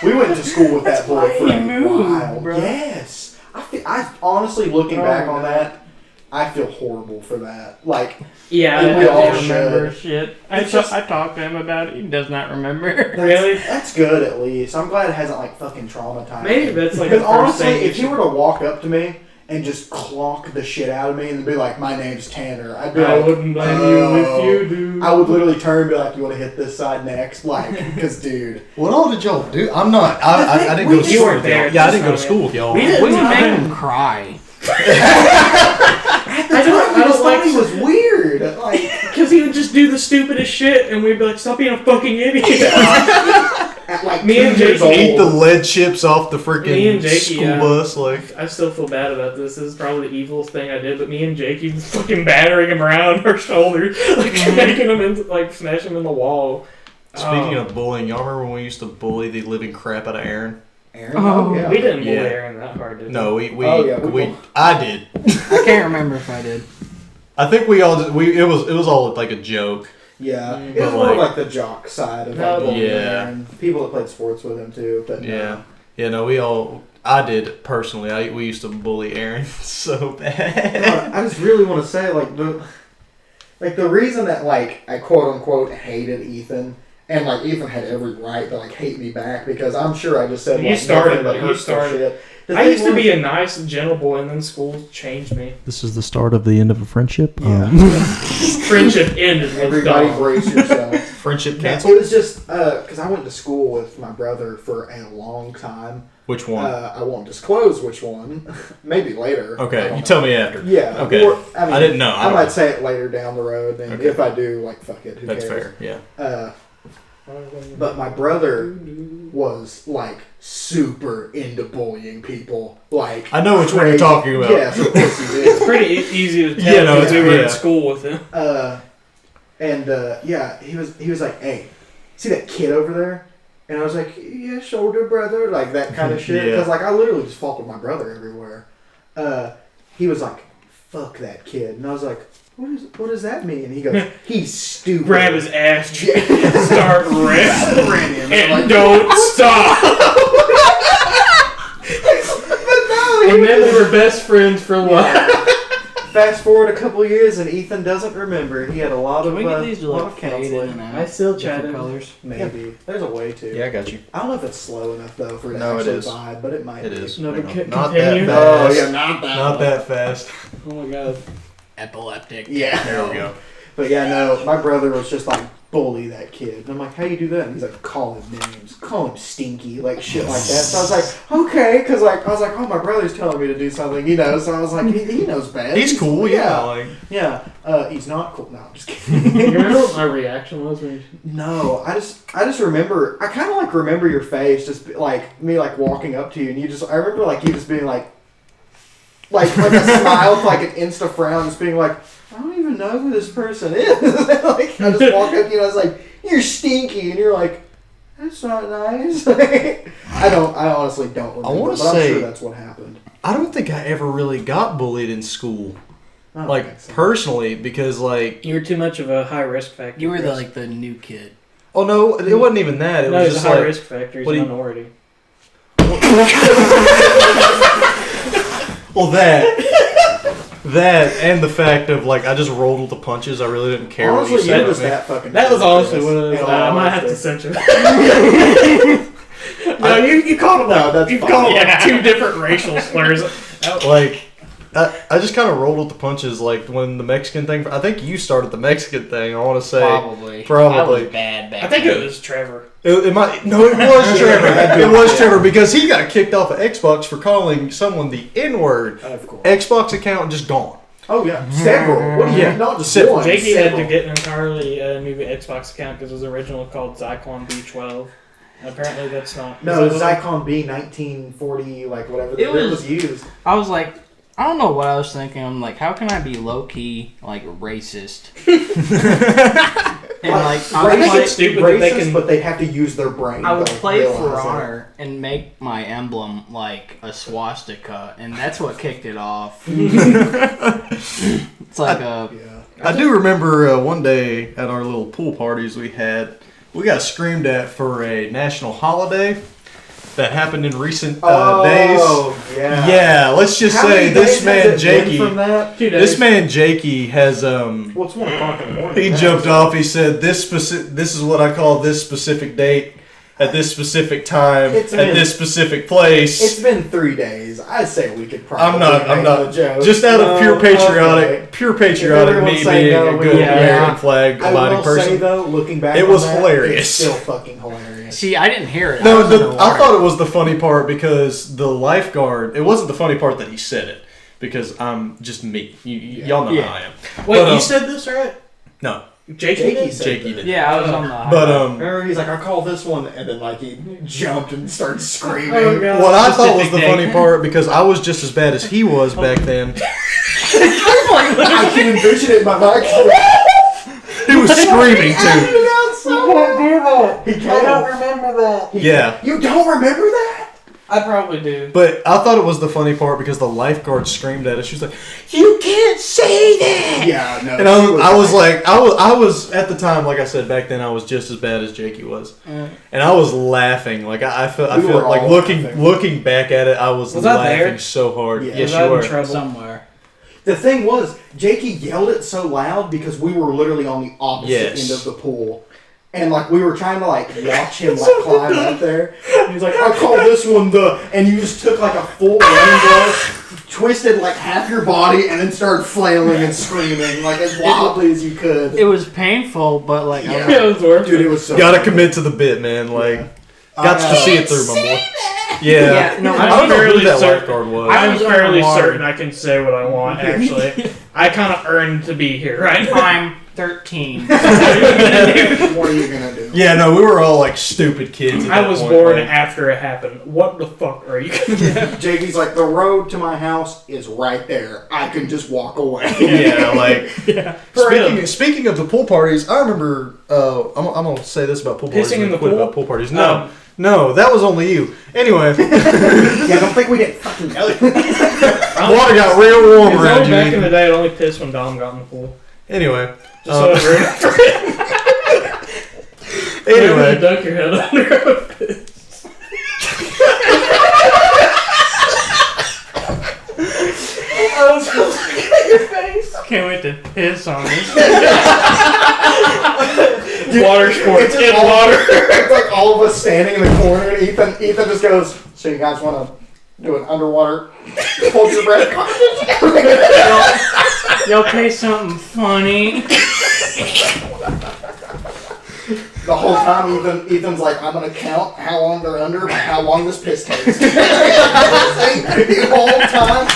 We went to school with that boy for He a moved, while. bro. Yes. I honestly, looking back on that, I feel horrible for that. Like, Yeah, And I we all do. should. remember shit. It's just- I talked to him about it. He does not remember. Really? that's good at least. I'm glad it hasn't like fucking traumatized Maybe me. that's like Because the first honestly, thing if he were to walk up to me and just clonk the shit out of me and be like, "My name's Tanner," I'd be I like, wouldn't blame you "Oh." if you do. I would literally turn and be like, "You want to hit this side next?" Like, because dude, What all did y'all do? I'm not. I didn't go to You school weren't with there. y'all. Yeah, I didn't go to school with y'all. We didn't- We would make time. him cry. I don't like he was weird. Like, because he would just do the stupidest shit, and we'd be like, "Stop being a fucking idiot." at like Me 2 and years Jakey Eat the old. lead chips off the Me freaking and Jakey, school bus, like. I still feel bad about this. This is probably the evilest thing I did, but me and Jakey was fucking battering him around our shoulders, like making him into, like smashing him in the wall. Speaking of bullying, y'all remember when we used to bully the living crap out of Aaron? Aaron, Oh, yeah. We didn't bully Yeah. Aaron that hard, did we? No, we Oh, yeah, we I did. I can't remember if I did. I think we all did, it was all like a joke. Yeah, Mm. it was But, more like- like the jock side of No, like, bullying yeah. and people that played sports with him too. But Yeah, no, I did personally. We used to bully Aaron so bad. God, I just really want to say the reason that like I quote unquote hated Ethan. And like Ethan had every right to like hate me back because I'm sure I just said You like, started, nothing but you hurtful started. shit. The I thing used to was- be a nice and gentle boy, and then school changed me. This is the start of the end of a friendship. Yeah. Friendship ended. with Everybody Dom. brace yourself. Friendship It canceled. was just because I went to school with my brother for a long time. Which one? I won't disclose which one. Maybe later. I Okay, don't you know. tell me after. Yeah. Okay. Or, I, mean, I didn't know. I might say it later down the road, and Okay. if I do, like, fuck it. Who That's cares? fair. Yeah. But my brother was like super into bullying people. Like I know which one you're crazy. talking about. Yes, of course he It's did. pretty easy to tell Yeah, no, because we were yeah. in school with him. Yeah, he was like, "Hey, see that kid over there?" And I was like, "Yeah, shoulder brother," like that kind of shit. Yeah. Because like I literally just fought with my brother everywhere. He was like, "Fuck that kid," and I was like, What does that mean?" And he goes, "He's stupid." Grab his ass, Yeah. start ripping, Ran him. and Like, don't stop. And then we were best friends for life. Fast forward a couple years, and Ethan doesn't remember. He had a lot Can of we get these to lot like of fade in counseling. and out? I still Different chatted. colors. Maybe there's a way to. Yeah, I got you. I don't know if it's slow enough though for it to No, it actually is. vibe, but it might. It be. is. No, but Hang on. continue. Not that Oh fast. yeah, not that. Not that fast. Oh my god. Epileptic. Yeah. There we go. But yeah, no, my brother was just like bully that kid. And I'm like, how you do that? And he's like, call him names. Call him stinky. Like, shit like that. So I was like, okay. Because, like, I was like, oh, my brother's telling me to do something, you know. So I was like, he knows best. He's cool, yeah. Like, yeah. He's not cool. No, I'm just kidding. You remember what my reaction was when you... No, I just remember, I kind of, like, remember your face, just, like, me, like, walking up to you. And I remember, like, you just being, like a smile with, like, an insta frown, just being like, I don't even know who this person is. Like, I just walked up to you and I was like, you're stinky. And you're like, that's not nice. I honestly don't remember. I want to but say, I'm sure that's what happened. I don't think I ever really got bullied in school. I don't Like, think so. personally, because, like... You were too much of a high risk factor. You were the new kid. Oh, no, it wasn't even that. It was he's just a high like... risk factor. He's what a do you- minority. Well, that, and the fact of, like, I just rolled with the punches. I really didn't care what Honestly, you said you're about just me. that fucking That was stupid, honestly Chris. what it was. In all I might have to honesty. censor that. No, you called him No, that's you fine. called him like two different racial slurs. Like, I just kind of rolled with the punches, like, when the Mexican thing... I think you started the Mexican thing, I want to say. Probably. I Probably. was bad back I think then. it was Trevor. It was Trevor. It was Trevor, because he got kicked off of Xbox for calling someone the N-word. Of course. Xbox account just gone. Oh, yeah. Several. What do you Not just Several. one. Jakey had to several. get an entirely new Xbox account because his original called Zyklon B12. Apparently that's not... No, is that- Zyklon B 1940, like whatever It it was was- used. I was like, I don't know what I was thinking. I'm like, how can I be low key like racist? And like, I think it's stupid that they racist, can- but they have to use their brain. I would to play realize For that. Honor and make my emblem like a swastika, and that's what kicked it off. It's like a Yeah. I do remember one day at our little pool parties we got screamed at for a national holiday that happened in recent days. Oh, yeah. Yeah, let's just How say many this days man has it been Jakey, from that? 2 days. this man Jakey has Well, it's 1 o'clock in the morning. he now, jumped so- off. He said this is what I call this specific date at this specific time It's at been- this specific place. It's been 3 days. I say we could probably. I'm not. the joke. Just out of pure No, patriotic, okay. pure patriotic everyone me say being no, a we good will. American flag I abiding will person. say though, looking back, It on was that, hilarious. It's still fucking hilarious. see, I didn't hear it. No, I was I underwater. thought it was the funny part because the lifeguard. It wasn't the funny part that he said it because I'm just me. Y'all know Yeah. how I am. Wait, But, you said this right? No, Jakey Jakey did? said Jakey that. did. Yeah, I was on the. But Remember, he's like, I call this one, and then like he jumped and started screaming. Oh, God. what I thought was Specific the day. funny part because I was just as bad as he was back then. I can envision it in my mind. He was screaming too. He can't remember that. Yeah. You don't remember that? I probably do. But I thought it was the funny part because the lifeguard screamed at us. She was like, "You can't say that!" Yeah, no. And I was like, I was at the time, like I said back then, I was just as bad as Jakey was, and I was laughing. Like I feel We were like all looking laughing. back at it, I was Was I laughing there? so hard. Yeah. Yes, Was I you in were. trouble? somewhere. The thing was, Jakey yelled it so loud because we were literally on the opposite Yes. end of the pool. And like we were trying to like watch him like climb up there. And he's like, I call this one the, and you just took like a full rainbow, twisted like half your body, and then started flailing and screaming like as wildly as you could. It was painful, but like I Yeah. was- It was worth Dude, it. it was so. Gotta commit to the bit, man. Like, got to see it through, my boy. Yeah. Yeah, no, I don't know who fairly that certain- lifeguard was. I'm was fairly underwater. certain I can say what I want, actually. I kind of earned to be here right now. I'm 13. What are you gonna do? Yeah, no, we were all like stupid kids. At I that was point, born like- after it happened. What the fuck are you gonna do? Jakey's like, the road to my house is right there. I can just walk away. Yeah, like For real. speaking of the pool parties, I remember. I'm gonna say this about pool parties. Pissing in and the quit pool? about pool parties. No, that was only you. Anyway, Yeah, don't think we didn't fucking know. water got real warm It's around only back in the you. day, I'd only piss when Dom got in the pool. Anyway, Just so it ruined it for him. anyway, Duck your head under a piss. I was supposed to get your face. Can't wait to piss on this. Water sports It's just in all- water. It's like all of us standing in the corner, and Ethan just goes, so you guys want to do an underwater hold your breath competition? Y'all pay something funny. The whole time, Ethan's like, I'm gonna count how long they're under by how long this piss takes. The whole time.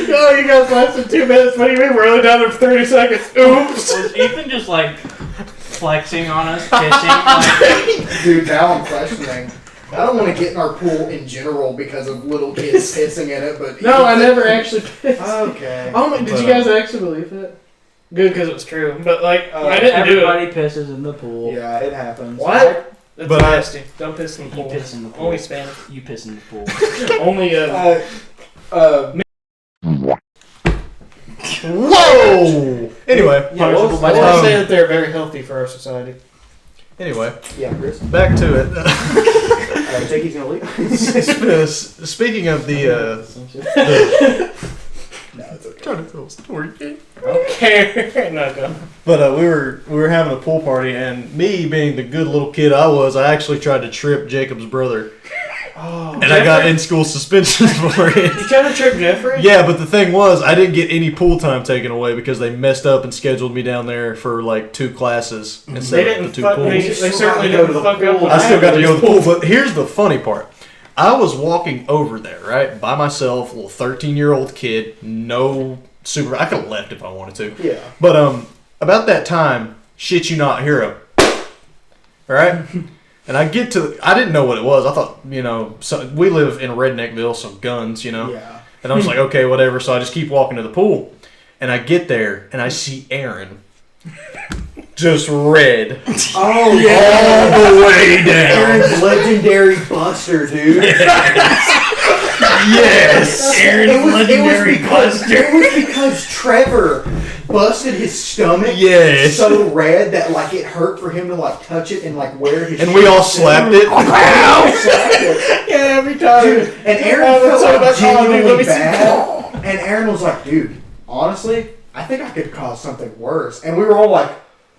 Oh, you guys lasted 2 minutes. What do you mean? We're only down there for 30 seconds. Oops. Was Ethan just like flexing on us, pissing? Like, Dude, now I'm questioning. I don't want to get in our pool in general because of little kids pissing in it, but... No, I never actually pissed. Okay. Oh my, did you guys actually believe that? Good, because it was true. But, like, I didn't do it. everybody pisses in the pool. Yeah, it happens. What? That's But nasty. Don't piss in the You pool. piss in the pool. Only Spanish. You piss in the pool. Only, Whoa! Anyway. Yeah, I but- want to say that they're very healthy for our society. Anyway, Yeah, Chris. back to it. Jakey's gonna leave. Speaking of the No, it's okay. trying to tell a story. Okay. No, go. But we were having a pool party, and me being the good little kid I was, I actually tried to trip Jacob's brother, Oh, and I got in-school suspension for it. You trying to trip Jeffrey? Yeah, but the thing was, I didn't get any pool time taken away because they messed up and scheduled me down there for like 2 classes They instead of didn't the 2 fuck me. pools. They Still certainly gotta go didn't to the fuck up pool. with I still got to go to the pool. pool, but here's the funny part. I was walking over there, right, by myself, little 13-year-old kid, no super. I could have left if I wanted to. Yeah. But about that time, shit you not, hear a, right? And I get to, I didn't know what it was. I thought, so we live in Redneckville, so guns, Yeah. And I was like, okay, whatever. So I just keep walking to the pool, and I get there, and I see Aaron, just red, Oh, all the way down. Aaron's legendary buster, dude. Yes, Aaron's legendary buster. It was because Trevor busted his stomach Yes. so red that like it hurt for him to like touch it and like wear his And we all shoes. slapped it. Slapped it. Yeah, every time. Dude, and Aaron Oh, felt that's like what I call it, dude. Let genuinely me see. bad. And Aaron was like, dude, honestly, I think I could cause something worse. And we were all like,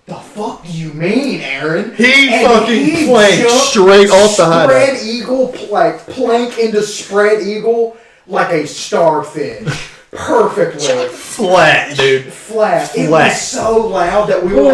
the fuck do you mean, Aaron? He And fucking he planked jumped straight off the hideout. Spread eagle, like plank into spread eagle like a starfish. Perfectly. Flat, dude. Flat. It Flat. was so loud that we were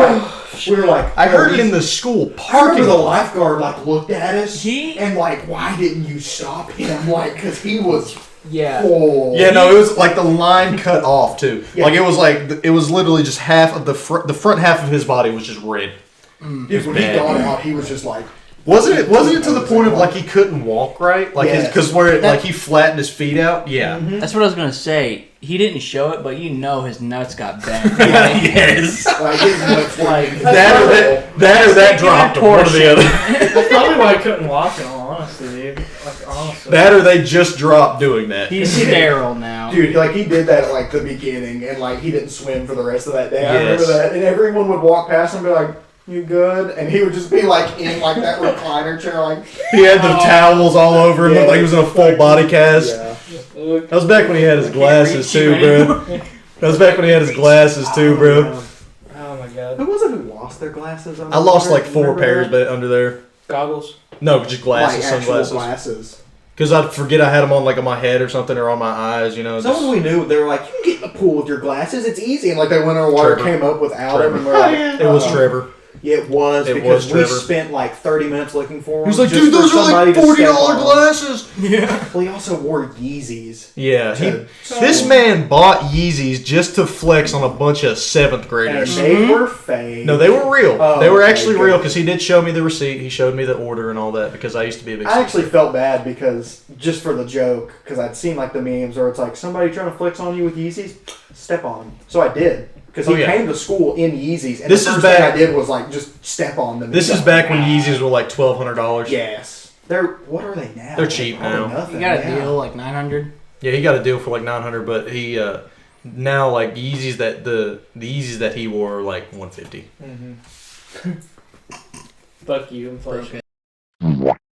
like, I heard oh, it in the school I remember parking the lot. lifeguard like looked at us He- and like, why didn't you stop him? Like, cause he was. Yeah. Oh. Yeah, no, it was like the line cut off too. Yeah. Like it was literally just half of the front half of his body was just red. Dude, when he bad. got out, he was just like. Wasn't it to the point of like he couldn't walk right? Like Yes. because where like he flattened his feet out? Yeah. That's what I was gonna say. He didn't show it, but his nuts got bent. Yes. Like, his nuts were- Like, That dropped him, one or the other. That's probably why I couldn't walk, in all honesty, dude. Like, honestly. That or they just dropped doing that. he's sterile now. Dude, like he did that at like the beginning, and like he didn't swim for the rest of that day. I Yes. remember that, and everyone would walk past him and be like, "You good?" And he would just be like in like that recliner chair, like. He had the towels all over him, looked like he was in a full body cast. Yeah. Look. That was back when he had his glasses reach you too, bro. That was back when he had his glasses too, bro. Oh my god. Who was it who lost their glasses? I lost like 4 Remember pairs that? but under there. Goggles. No, just glasses, Like actual sunglasses. glasses. Because I'd forget I had them on like on my head or something or on my eyes, just- Someone we knew, they were like, "You can get in the pool with your glasses. It's easy." And like they went underwater, Trevor. came up without Trevor. them, and we're like, It was "Uh-oh." Trevor. Yeah, it was It because was we Trevor. spent like 30 minutes looking for them. He was like, just dude, for those are like somebody to $40 step on. glasses. Well, he also wore Yeezys. Yeah, To- this man bought Yeezys just to flex on a bunch of 7th And graders. they were fake. No, they were real. Oh, they were okay, actually good. real because he did show me the receipt. He showed me the order and all that because I used to be a big. I actually felt bad because just for the joke, because I'd seen like the memes where it's like somebody trying to flex on you with Yeezys, step on him. So I did because he Oh, yeah. came to school in Yeezys, and This the is first thing back- I did was like just step on them. This is back when Yeezys were like $1,200. Yes, what are they now? They're cheap Probably now. Nothing, You got a yeah. deal like 900. Yeah, he got a deal for like 900, but he now like Yeezys that the Yeezys that he wore are like 150. Fuck you, inflation.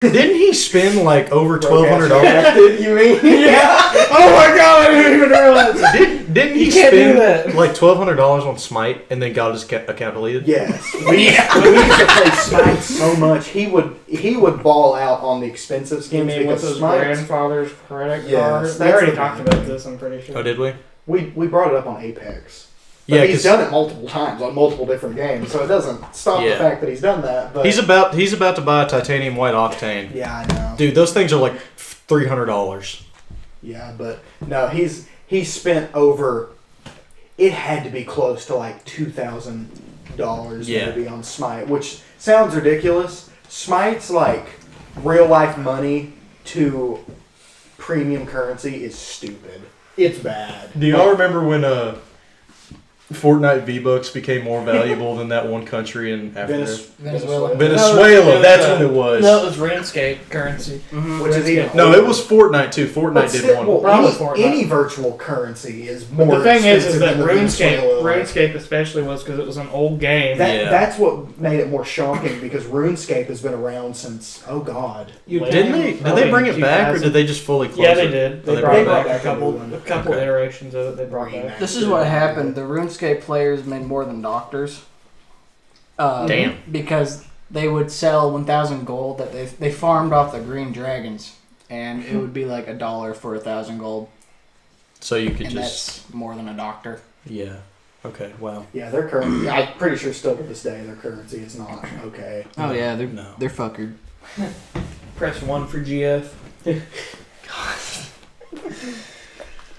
Didn't he spend like over $1,200? Did you mean? Yeah. Oh my god, I didn't even realize. Didn't he You can't do spend that. like $1,200 on Smite and then got his account deleted? Yes. We used to play Smite so much. He would ball out on the expensive You schemes mean with because his Smite. grandfather's credit Yes, card? We that's already the talked one. about this, I'm pretty sure. Oh, did we? We brought it up on Apex. But Yeah, he's 'cause- done it multiple times on multiple different games, so it doesn't stop the Yeah. fact that he's done that. But He's about to buy a titanium white octane. yeah, I know. Dude, those things are like $300. Yeah, but no, he's spent over. It had to be close to like $2,000 Yeah. maybe on Smite, which sounds ridiculous. Smite's like real life money to premium currency is stupid. It's bad. Do y'all remember when Fortnite V-Bucks became more valuable than that one country in Africa? Venezuela. Venezuela, that's when it was. No, it was RuneScape currency. Which is even No, it was Fortnite too. Fortnite But did still, one. well, Probably Fortnite. any virtual currency is more. The thing is expensive that than the Venezuela. RuneScape especially was because it was an old game. Yeah. That's what made it more shocking because RuneScape has been around since Didn't they? Did they bring it back, or did they just fully close Yeah, they it? did. Oh, They brought back back a couple a new one. Okay. iterations of it. They brought back. This is what happened. The RuneScape players made more than doctors. Damn. Because they would sell 1,000 gold that they farmed off the green dragons, and it would be like $1 for 1,000 gold, So you could and just. that's more than a doctor. Yeah. Okay, wow. Yeah, their currency. I'm pretty sure still to this day their currency is not okay. Oh yeah, No. they're fuckered. Press 1 for GF.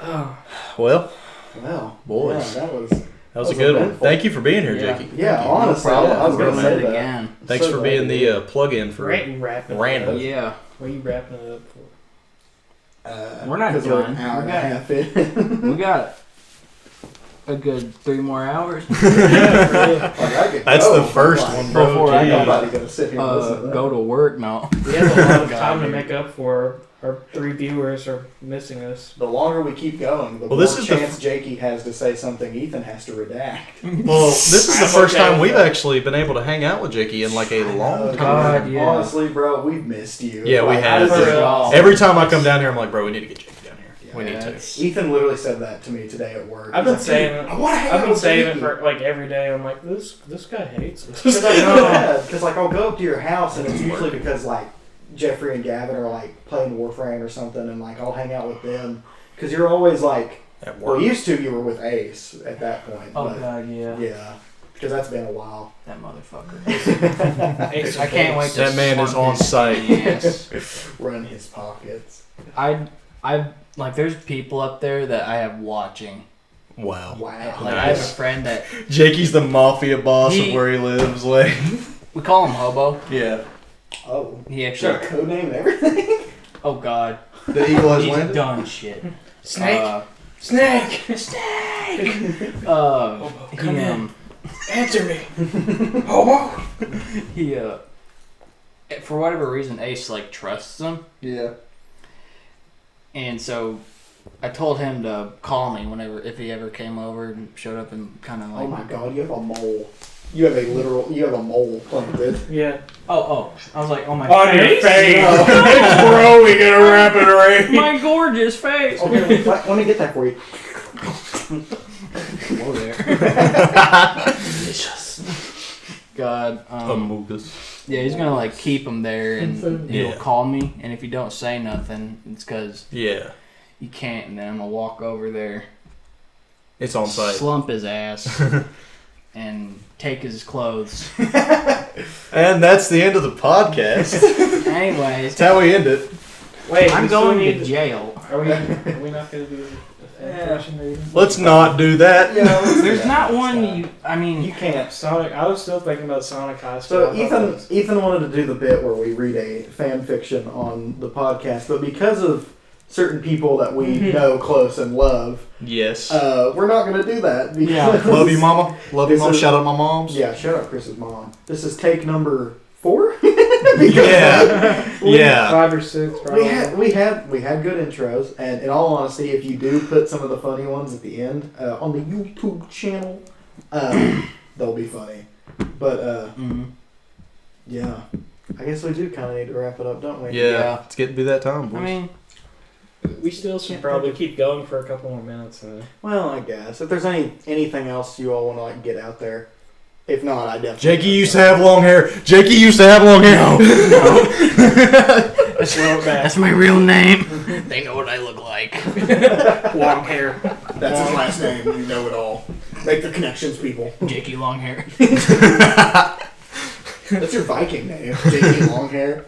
Oh, Well, Well, Boys. yeah, that was that was a That was good one. eventful. Thank you for being here, Yeah. Jakey. yeah. Honestly, No problem. I was We're gonna doing say it that. again. Thanks So for glad being you the did. plug-in for great wrapping. random. Yeah, What are you wrapping it up for? We're not 'cause we're done. an hour We and a got- half in. we got a good 3 more hours. Like, I could That's go, the first but, one, bro. Before I Jeez. go Nobody gonna sit here and listen to that. Go to work now. We have a lot of God, time to dude. make up for. Our 3 viewers are missing us. The longer we keep going, the Well, more this is the chance Jakey has to say something Ethan has to redact. Well, this is the I'm first okay time with we've that. actually been able to hang out with Jakey in like a long time. God, yeah. Honestly, bro, we've missed you. Yeah, we Like, have. this is For real. awesome. Every time I come down here, I'm like, bro, we need to get Jakey down here. We Yeah, need to. it's- Ethan literally said that to me today at work. I've He's been like, saying "Dude, it. I want to hang I've out been with saying Jakey." it for like every day. I'm like, this guy hates us. Because like I'll go up to your house and it's usually because like Jeffrey and Gavin are like playing Warframe or something, and like I'll hang out with them because you're always like, At well, work. used to you were with Ace at that point. Oh but god, yeah. yeah, because that's been a while. That motherfucker. Ace I can't wait to That man is slap on his site. ass. Run his pockets. I like. There's people up there that I have watching. Wow. Wow. Like I have a Nice. friend that Jakey's the mafia boss of He- where he lives. Like, we call him Hobo. yeah. Oh, He is there actually. a code name and everything? Oh god. The eagle has He's landed. done shit. Snake, snake, He come in. Answer me, hobo. he for whatever reason Ace like trusts him, Yeah. and so I told him to call me whenever if he ever came over and showed up and kind of Oh like. my God, you have a mole. You have a mole playing with. Yeah. Oh! I was like, oh my On your face, face, No. bro. We gotta wrap it right. my gorgeous face. Okay, let me get that for you. Whoa there. God. Amogus. Yeah, he's gonna like keep him there, and he'll Yeah. call me. And if you don't say nothing, it's because Yeah. you can't. And then I'm gonna walk over there, It's on site. slump his ass, and take his clothes. And that's the end of the podcast. Anyways, That's how we end it. Wait, I'm we still going to need jail. Are we not gonna do the fan fiction reading? Let's not do that. Yeah, let's do There's that. not one. Stop. You. I mean, You can't. Sonic. I was still thinking about Sonic High School. So I thought Ethan wanted to do the bit where we read a fan fiction on the podcast, but because of certain people that we know close and love, Yes. we're not going to do that. Yeah. because- Love you, mama. Love you, This mom. is- Shout out my moms. Yeah, shout out Chris's mom. This is take number 4. Yeah. Yeah. 5 or 6. Probably. We had good intros, and in all honesty, if you do put some of the funny ones at the end on the YouTube channel, they'll be funny. But yeah, I guess we do kind of need to wrap it up, don't we? Yeah. Yeah. It's getting to be that time, boys. I mean, We still should probably keep going for a couple more minutes. Well, I guess if there's anything else you all want to like get out there, if not, I definitely. Jakey used to have long hair. Jakey used to have long hair. that's my real name. They know what I look like. Long hair. That's his last name. You know it all. Make the connections, people. Jakey long hair. That's your Viking name, Jakey Longhair.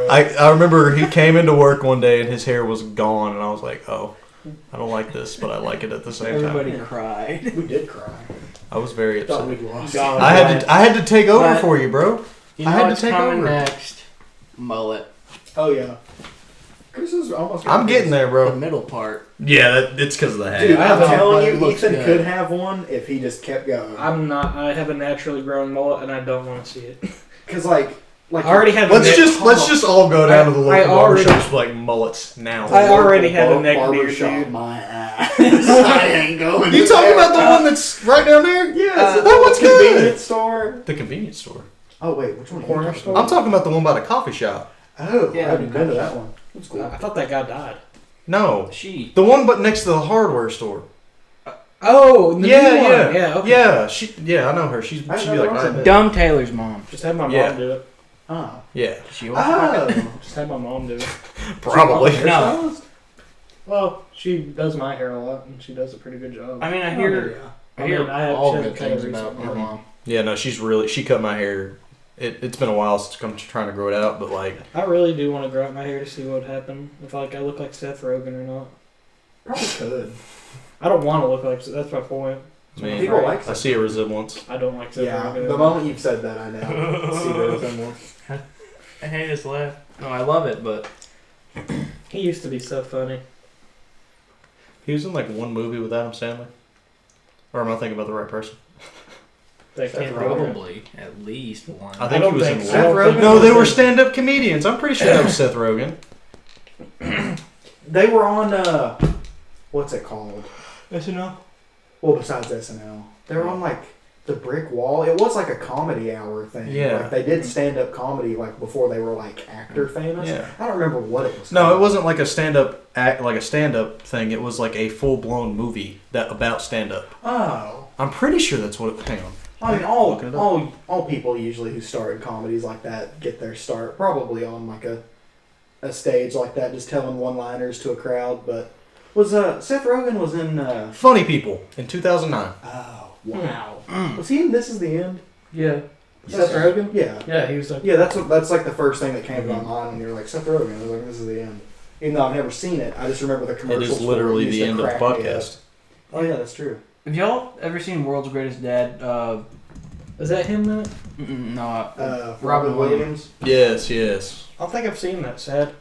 I remember he came into work one day and his hair was gone, and I was like, oh, I don't like this, but I like it at the same Everybody time. cried. We did cry. I was very Thought upset. we'd lost. I had to take over But- for you, bro. You know I had to what's take coming over. next? Mullet. Oh yeah. Chris is almost. I'm getting there, The bro. middle part. Yeah, it's because of the hat. Dude, I'm But telling it you, looks Ethan good. could have one if he just kept going. I have a naturally grown mullet, and I don't want to see it. Cause like I already have. Let's a just all go down to the I local already- barbershops for like mullets now. I already have a neck beard, barbershop dude. my ass. I ain't going. You to talking that. about the one that's right down there? Yes, that one's good. convenience store. The convenience store. Oh wait, which one? are you Corner talking store? about? I'm talking about the one by the coffee shop. Oh, Yeah, I haven't the been to coffee that one. That's cool. I thought that guy died. No, She. the one but next to the hardware store. Oh, the Yeah, new one. yeah, Yeah, okay. Yeah, I know her. She'd I be know like, there was right a- there. Dumb Taylor's mom. Just have my Yeah. mom do it. Oh. Yeah, She was fucking. Just have my mom do it. probably. No. Well, she does my hair a lot, and she does a pretty good job. I mean, I Oh, hear. yeah. I hear I have- all she has good a cut things every about summer. her mom. Yeah, no, she cut my hair. It's been a while since I'm trying to grow it out, but like, I really do want to grow out my hair to see what would happen if I look like Seth Rogen or not. Probably could. I don't want to look like. That's my point. I mean, People like I see a resemblance. I don't like Seth Yeah, Rogen. the moment you've said that, I know. See the resemblance. I hate his laugh. No, I love it, but He used to be so funny. He was in like one movie with Adam Sandler. Or am I thinking about the right person? That Seth can't Rogen. probably at least one. I think don't he was think in so. Seth one. Rogen No, was they were in- stand-up comedians. I'm pretty sure that was Seth Rogen. They were on what's it called? SNL. Well, besides SNL, they were on like the Brick Wall. It was like a comedy hour thing. Yeah. Like they did stand-up comedy like before they were like actor famous. Yeah. I don't remember what it was. No, called. it wasn't like a stand-up act, like a stand-up thing. It was like a full-blown movie that about stand-up. Oh. I'm pretty sure that's what it. Hang on. I mean, Look it up. all people usually who started comedies like that get their start probably on like a stage like that, just telling one-liners to a crowd. But was Seth Rogen was in? Funny People in 2009. Oh wow! Mm. Was he in This Is the End? Yeah. Seth Rogen? Yeah, Yeah, he was like. yeah. That's like the first thing that came to my Mhm. mind when you were like Seth Rogen. I was like, This Is the End. Even though I've never seen it, I just remember the It commercials. is literally for it the used to end of the crack me up. podcast. Oh yeah, that's true. Have y'all ever seen World's Greatest Dad? Is that him in it? No, Robin Williams. Yes, yes. I don't think I've seen that. Sad.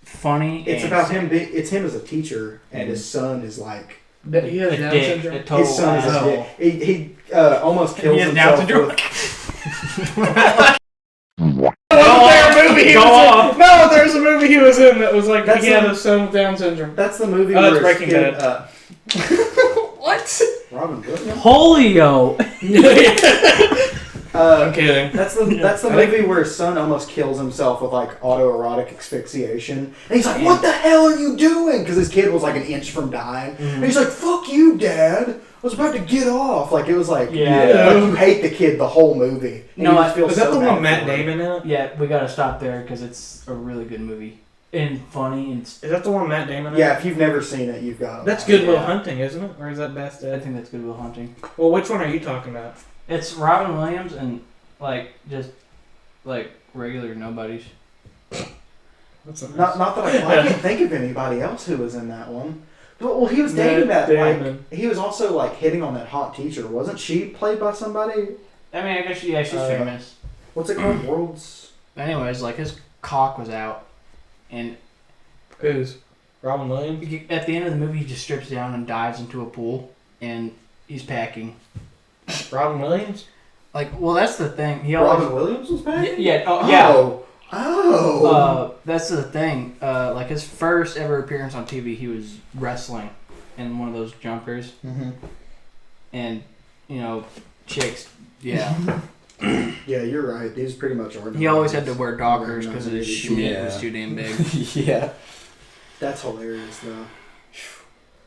funny. It's and about him. It's him as a teacher, and his son is like. He has a Down dick, syndrome. a total His son is a asshole. dick. He almost kills He has Down himself. syndrome. With, No, there's a movie he was in that was like That's he had a- a son with Down syndrome. that's the movie Oh, where it's his Breaking kid, Bad. What? Robin Williams. Polio. I'm kidding. That's the I think- movie where his son almost kills himself with like autoerotic asphyxiation, and he's like, "What the hell are you doing?" Because his kid was like an inch from dying, and he's like, "Fuck you, Dad! I was about to get off." Like it was like, Yeah. like you hate the kid the whole movie. And No, you just feel Was that so the bad one Matt for him. Damon in it? Yeah, we gotta stop there because it's a really good movie and funny and. Is that the one Matt Damon in? Yeah, if you've never seen it, you've got. That's it. Good Will Yeah. Hunting, isn't it? Or is that Best I Dad? think that's Good Will Hunting. Well, which one are you talking about? It's Robin Williams and like just like regular nobodies. What's the Not that I can't think of anybody else who was in that one. But, well, he was dating Matt that. Like, Damon. he was also like hitting on that hot teacher, wasn't she? Played by somebody. I mean, I guess she's famous. What's it called? World's. Anyways, like his cock was out, and Who's? Robin Williams? at the end of the movie, he just strips down and dives into a pool, and he's packing. Robin Williams? Like, well, that's the thing. He always. Robin Williams was back. Yeah. Oh, yeah. Oh. That's the thing. Like his first ever appearance on TV, he was wrestling in one of those jumpers, Mm-hmm. and you know, chicks. Yeah, Yeah, you're right. These pretty much are. he always had to wear Dockers because his Yeah. schmidt was too damn big. Yeah. That's hilarious, though.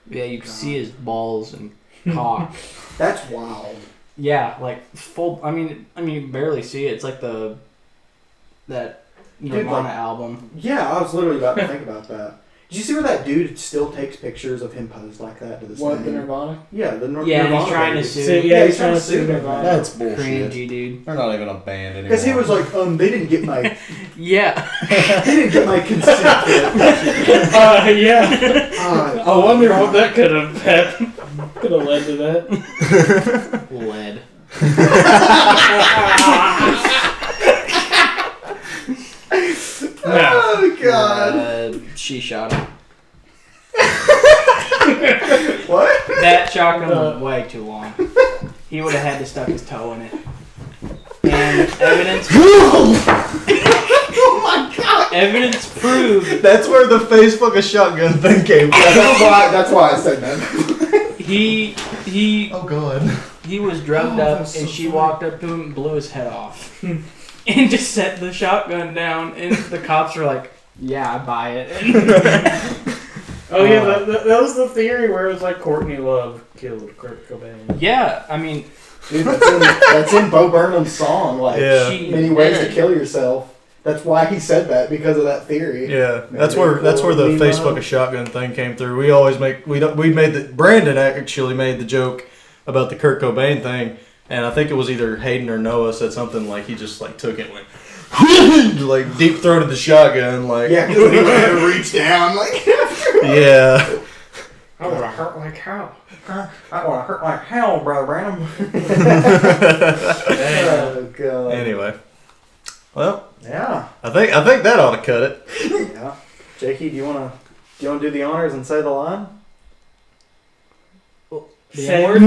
Yeah, you could see his balls and cock. That's wild. Yeah, like full. I mean, you barely see it. It's like that Dude, Nirvana like- album. Yeah, I was literally about to think about that. Did you see where that dude still takes pictures of him posed like that to this What, the thing? Nirvana? Yeah, the Yeah, Nirvana he's trying to dude. sue. Yeah, he's trying to sue Nirvana. That's bullshit. Cringy, dude. They're not even a band anymore. Because he was like, they didn't get my, Yeah. they didn't get my consent for that. Yeah. I wonder what that could have happened. Could have led to that. Lead. Oh God! She shot him. What? That shotgun was way too long. He would have had to stuck his toe in it. And evidence. Oh my God! Evidence proved That's where the face fucking shotgun thing came from. That's why I said that. he Oh god. he was drugged up, that's and so she funny. walked up to him and blew his head off, and just set the shotgun down. And the cops were like, "Yeah, I buy it." Oh yeah, that was the theory where it was like Courtney Love killed Kurt Cobain. Yeah, I mean, Dude, that's in Bo Burnham's song. Like, Yeah. many ways to kill yourself. That's why he said that, because of that theory. Yeah, that's where the Lima. face fucking shotgun thing came through. We always made Brandon actually made the joke about the Kurt Cobain thing, and I think it was either Hayden or Noah said something like he just like took it and went like deep throated the shotgun like Yeah, because he had to reach down. Like, yeah. I would have hurt like hell. I want to hurt like hell, Brother Branham. Oh God. Anyway, well, Yeah. I think that ought to cut it. Yeah. Jakey, do you wanna do the honors and say the line? the N-word?